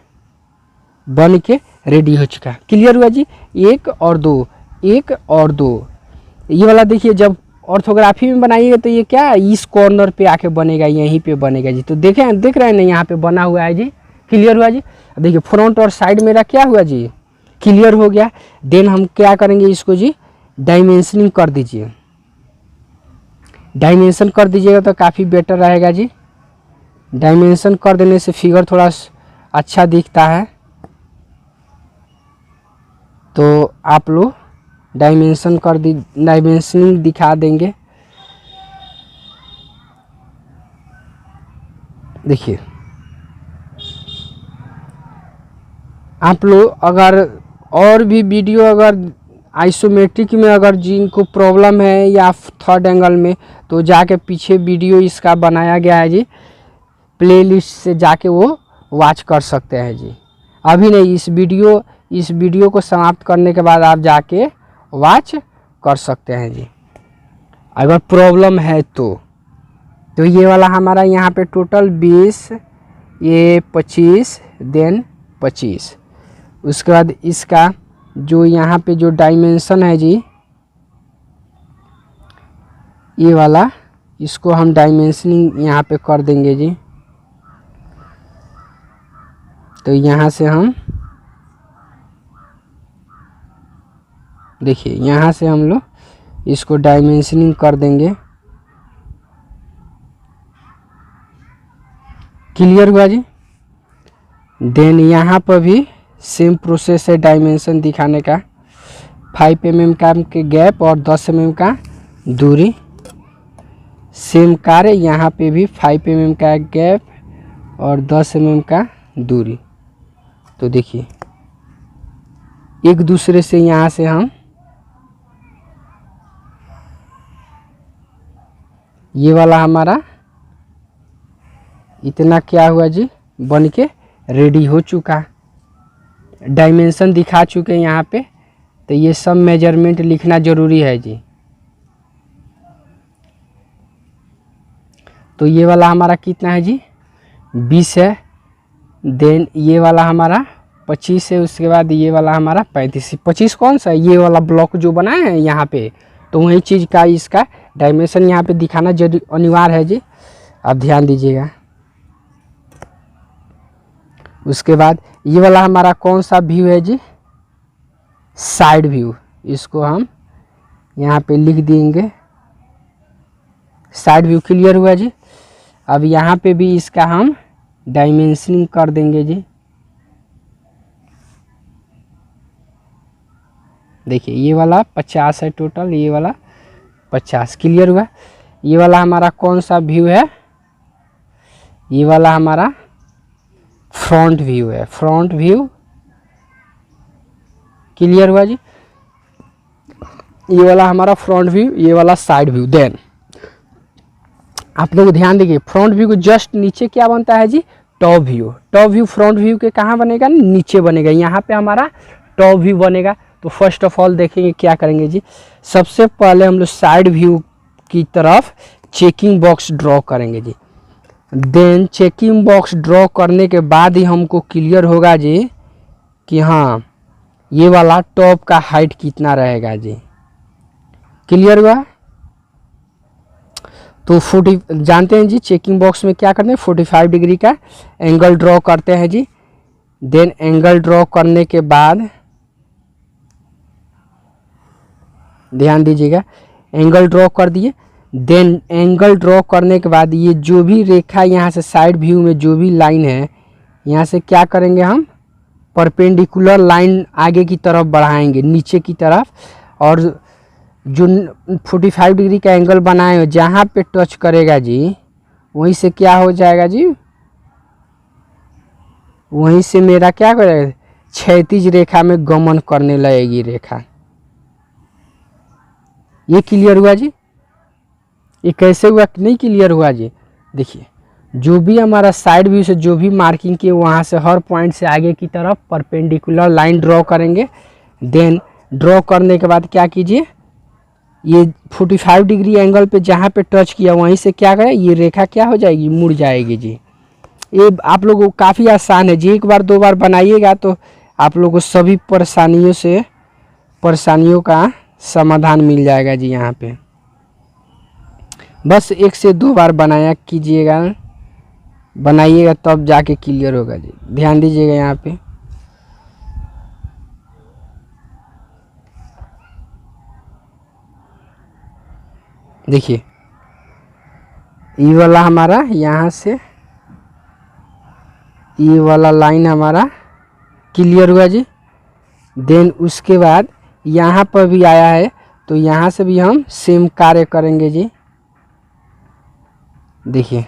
बन के रेडी हो चुका, क्लियर हुआ जी। 1 और 2, 1 और 2, ये वाला देखिए जब ऑर्थोग्राफी में बनाइएगा तो ये क्या इस कॉर्नर पे आके बनेगा, यहीं पे बनेगा जी। तो देख रहे हैं ना, यहाँ पे बना हुआ है जी, क्लियर हुआ जी। देखिए फ्रंट और साइड मेरा क्या हुआ जी, क्लियर हो गया। देन हम क्या करेंगे, इसको जी डायमेंशनिंग कर दीजिए। डायमेंशन कर दीजिएगा तो काफ़ी बेटर रहेगा जी। डायमेंशन कर देने से फिगर थोड़ा अच्छा दिखता है। तो आप लोग डायमेंशनिंग दिखा देंगे। देखिए आप लोग अगर और भी वीडियो अगर आइसोमेट्रिक में अगर जिनको प्रॉब्लम है या थर्ड एंगल में, तो जाके पीछे वीडियो इसका बनाया गया है जी, प्लेलिस्ट से जाके वो वॉच कर सकते हैं जी। अभी नहीं, इस वीडियो को समाप्त करने के बाद आप जाके वॉच कर सकते हैं जी, अगर प्रॉब्लम है तो ये वाला हमारा यहाँ पे टोटल 20, ये 25, देन 25। उसके बाद इसका जो यहाँ पे जो डायमेंशन है जी, ये वाला, इसको हम डायमेंशनिंग यहाँ पे कर देंगे जी। तो यहाँ से हम देखिए, यहाँ से हम लोग इसको डायमेंशनिंग कर देंगे, क्लियर हुआ जी। देन यहाँ पर भी सेम प्रोसेस है डायमेंशन दिखाने का। 5 mm का के गैप और 10 mm का दूरी, सेम कार्य यहाँ पे भी 5 mm का गैप और 10 mm का दूरी। तो देखिए एक दूसरे से यहाँ से हम ये वाला हमारा इतना क्या हुआ जी, बन के रेडी हो चुका। डायमेंशन दिखा चुके हैं यहाँ पे, तो ये सब मेजरमेंट लिखना ज़रूरी है जी। तो ये वाला हमारा कितना है जी, 20 है। देन ये वाला हमारा 25 है। उसके बाद ये वाला हमारा 35। 25 कौन सा है, ये वाला ब्लॉक जो बनाए हैं यहाँ पे, तो वही चीज़ का इसका डायमेंशन यहाँ पे दिखाना जरूरी अनिवार्य है जी, आप ध्यान दीजिएगा। उसके बाद ये वाला हमारा कौन सा व्यू है जी, साइड व्यू। इसको हम यहाँ पे लिख देंगे, साइड व्यू। क्लियर हुआ जी। अब यहाँ पे भी इसका हम डायमेंशनिंग कर देंगे जी। देखिए ये वाला 50 है टोटल, ये वाला 50। क्लियर हुआ। ये वाला हमारा कौन सा व्यू है, ये वाला हमारा फ्रंट व्यू है, फ्रंट व्यू। क्लियर हुआ जी। ये वाला हमारा फ्रंट व्यू, ये वाला साइड व्यू। देन आप लोग ध्यान देखिए, फ्रंट व्यू को जस्ट नीचे क्या बनता है जी, top view. Top view front view के कहाँ बनेगा, नीचे बनेगा। यहाँ पे हमारा टॉप व्यू बनेगा। तो फर्स्ट ऑफ ऑल देखेंगे क्या करेंगे जी, सबसे पहले हम लोग साइड व्यू की तरफ चेकिंग बॉक्स ड्रॉ करेंगे जी। देन चेकिंग बॉक्स ड्रॉ करने के बाद ही हमको क्लियर होगा जी कि हाँ ये वाला टॉप का हाइट कितना रहेगा जी। क्लियर हुआ। तो 40 जानते हैं जी, चेकिंग बॉक्स में क्या करते हैं, 45 डिग्री का एंगल ड्रॉ करते हैं जी। देन एंगल ड्रॉ करने के बाद ध्यान दीजिएगा, एंगल ड्रॉ कर दिए। देन एंगल ड्रॉ करने के बाद ये जो भी रेखा यहाँ से साइड व्यू में जो भी लाइन है, यहाँ से क्या करेंगे हम, परपेंडिकुलर लाइन आगे की तरफ बढ़ाएंगे, नीचे की तरफ। और जो 45 डिग्री का एंगल बनाए हो, जहाँ पे टच करेगा जी वहीं से क्या हो जाएगा जी, वहीं से मेरा क्या करेगा, क्षैतिज रेखा में गमन करने लगेगी रेखा। ये क्लियर हुआ जी। ये कैसे हुआ, नहीं क्लियर हुआ जी। देखिए जो भी हमारा साइड व्यू से जो भी मार्किंग किए, वहाँ से हर पॉइंट से आगे की तरफ परपेंडिकुलर लाइन ड्रॉ करेंगे। देन ड्रॉ करने के बाद क्या कीजिए, ये 45 डिग्री एंगल पे जहाँ पे टच किया वहीं से क्या करें, ये रेखा क्या हो जाएगी, मुड़ जाएगी जी। ये आप लोगों को काफ़ी आसान है जी, एक बार दो बार बनाइएगा तो आप लोगों को सभी परेशानियों का समाधान मिल जाएगा जी। यहाँ पे बस 1 से 2 बार बनाइएगा तब जाके क्लियर होगा जी। ध्यान दीजिएगा यहाँ पे। देखिए ये वाला हमारा यहाँ से ये वाला लाइन हमारा क्लियर हुआ जी। देन उसके बाद यहाँ पर भी आया है, तो यहाँ से भी हम सेम कार्य करेंगे जी। देखिए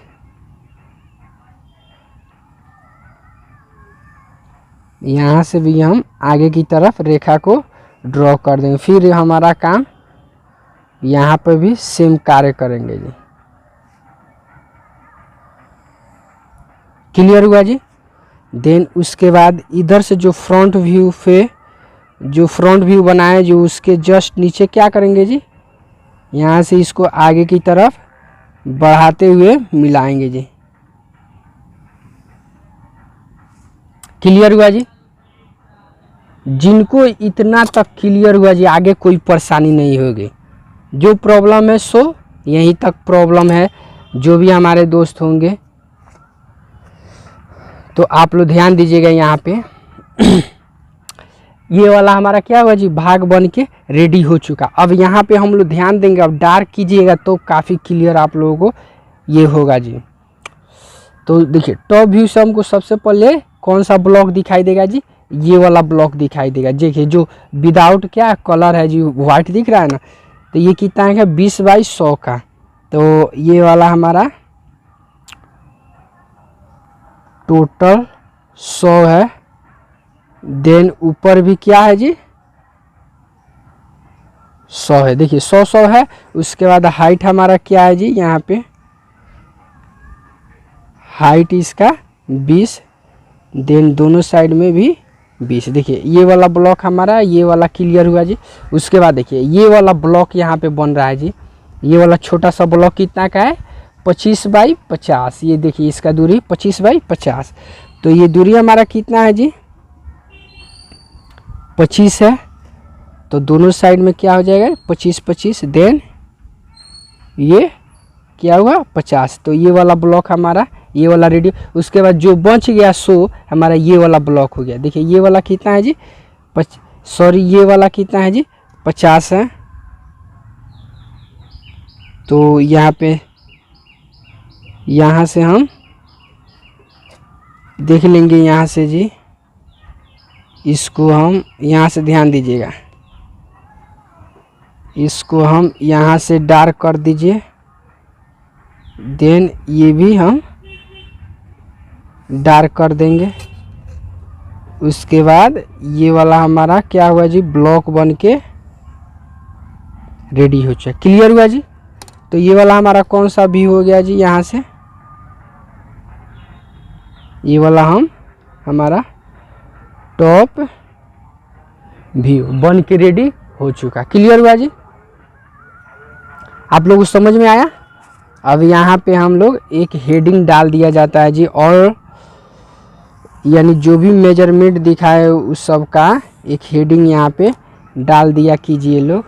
यहाँ से भी हम आगे की तरफ रेखा को ड्रॉ कर देंगे। फिर हमारा काम यहाँ पर भी सेम कार्य करेंगे जी। क्लियर हुआ जी। देन उसके बाद इधर से जो फ्रंट व्यू बनाए, जो उसके जस्ट नीचे क्या करेंगे जी, यहाँ से इसको आगे की तरफ बढ़ाते हुए मिलाएंगे जी। क्लियर हुआ जी। जिनको इतना तक क्लियर हुआ जी, आगे कोई परेशानी नहीं होगी। जो प्रॉब्लम है सो यहीं तक प्रॉब्लम है, जो भी हमारे दोस्त होंगे तो आप लोग ध्यान दीजिएगा यहाँ पे। ये वाला हमारा क्या हुआ जी, भाग बन के रेडी हो चुका। अब यहाँ पे हम लोग ध्यान देंगे, अब डार्क कीजिएगा तो काफ़ी क्लियर आप लोगों को ये होगा जी। तो देखिए टॉप व्यू से हमको सबसे पहले कौन सा ब्लॉक दिखाई देगा जी, ये वाला ब्लॉक दिखाई देगा। देखिए जो विदाउट क्या कलर है जी, वाइट दिख रहा है ना, तो ये कितना है 20/100 का। तो ये वाला हमारा टोटल 100 है। देन ऊपर भी क्या है जी 100 है। देखिए 100 है। उसके बाद हाइट हमारा क्या है जी, यहाँ पे हाइट इसका 20, देन दोनों साइड में भी 20। देखिए ये वाला ब्लॉक हमारा, ये वाला क्लियर हुआ जी। उसके बाद देखिए ये वाला ब्लॉक यहाँ पे बन रहा है जी। ये वाला छोटा सा ब्लॉक कितना का है, 25 बाई 50। ये देखिए इसका दूरी 25 बाई 50। तो ये दूरी हमारा कितना है जी, 25 है। तो दोनों साइड में क्या हो जाएगा, 25 25, देन ये क्या हुआ 50। तो ये वाला ब्लॉक हमारा, ये वाला रेडियो। उसके बाद जो बच गया 100 हमारा ये वाला ब्लॉक हो गया। देखिए ये वाला कितना है जी, ये वाला कितना है जी, 50 है। तो यहाँ पे यहाँ से हम देख लेंगे, यहाँ से जी इसको हम यहाँ से ध्यान दीजिएगा, इसको हम यहाँ से डार्क कर दीजिए, देन ये भी हम डार्क कर देंगे। उसके बाद ये वाला हमारा क्या हुआ जी, ब्लॉक बन के रेडी हो जाए। क्लियर हुआ जी। तो ये वाला हमारा कौन सा व्यू हो गया जी, यहाँ से ये वाला हमारा टॉप व्यू बन के रेडी हो चुका। क्लियर हुआ जी, आप लोग को समझ में आया। अब यहाँ पे हम लोग एक हेडिंग डाल दिया जाता है जी, और यानी जो भी मेजरमेंट दिखाए उस सब का एक हेडिंग यहाँ पे डाल दिया कीजिए लोग।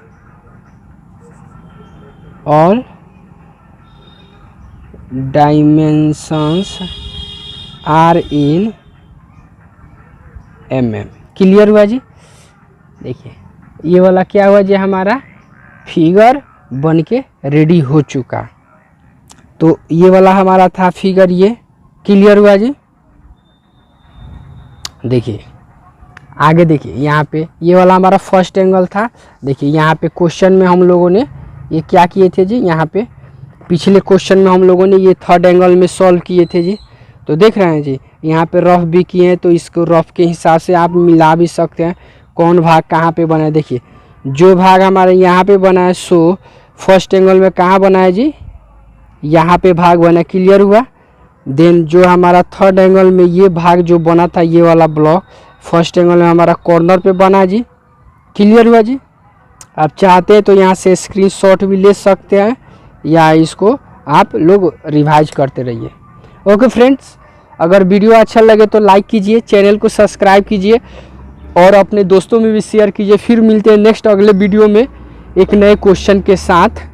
और dimensions are in mm। Clear हुआ जी। देखिए ये वाला क्या हुआ जी, हमारा फिगर बन के रेडी हो चुका। तो ये वाला हमारा था फिगर, ये क्लियर हुआ जी। देखिए आगे देखिए यहाँ पे ये वाला हमारा फर्स्ट एंगल था। देखिए यहाँ पे क्वेश्चन में हम लोगों ने ये क्या किए थे जी, यहाँ पे पिछले क्वेश्चन में हम लोगों ने ये थर्ड एंगल में सॉल्व किए थे जी। तो देख रहे हैं जी, यहाँ पे रफ भी किए हैं, तो इसको रफ के हिसाब से आप मिला भी सकते हैं कौन भाग कहाँ पे बना है। देखिए जो भाग हमारे यहाँ पे बना है, सो फर्स्ट एंगल में कहाँ बना है जी, यहाँ पे भाग बना। क्लियर हुआ। देन जो हमारा थर्ड एंगल में ये भाग जो बना था, ये वाला ब्लॉक फर्स्ट एंगल में हमारा कॉर्नर पे बना है जी। क्लियर हुआ जी। आप चाहते हैं तो यहाँ से स्क्रीनशॉट भी ले सकते हैं, या इसको आप लोग रिवाइज करते रहिए। ओके फ्रेंड्स, अगर वीडियो अच्छा लगे तो लाइक कीजिए, चैनल को सब्सक्राइब कीजिए और अपने दोस्तों में भी शेयर कीजिए। फिर मिलते हैं नेक्स्ट अगले वीडियो में एक नए क्वेश्चन के साथ।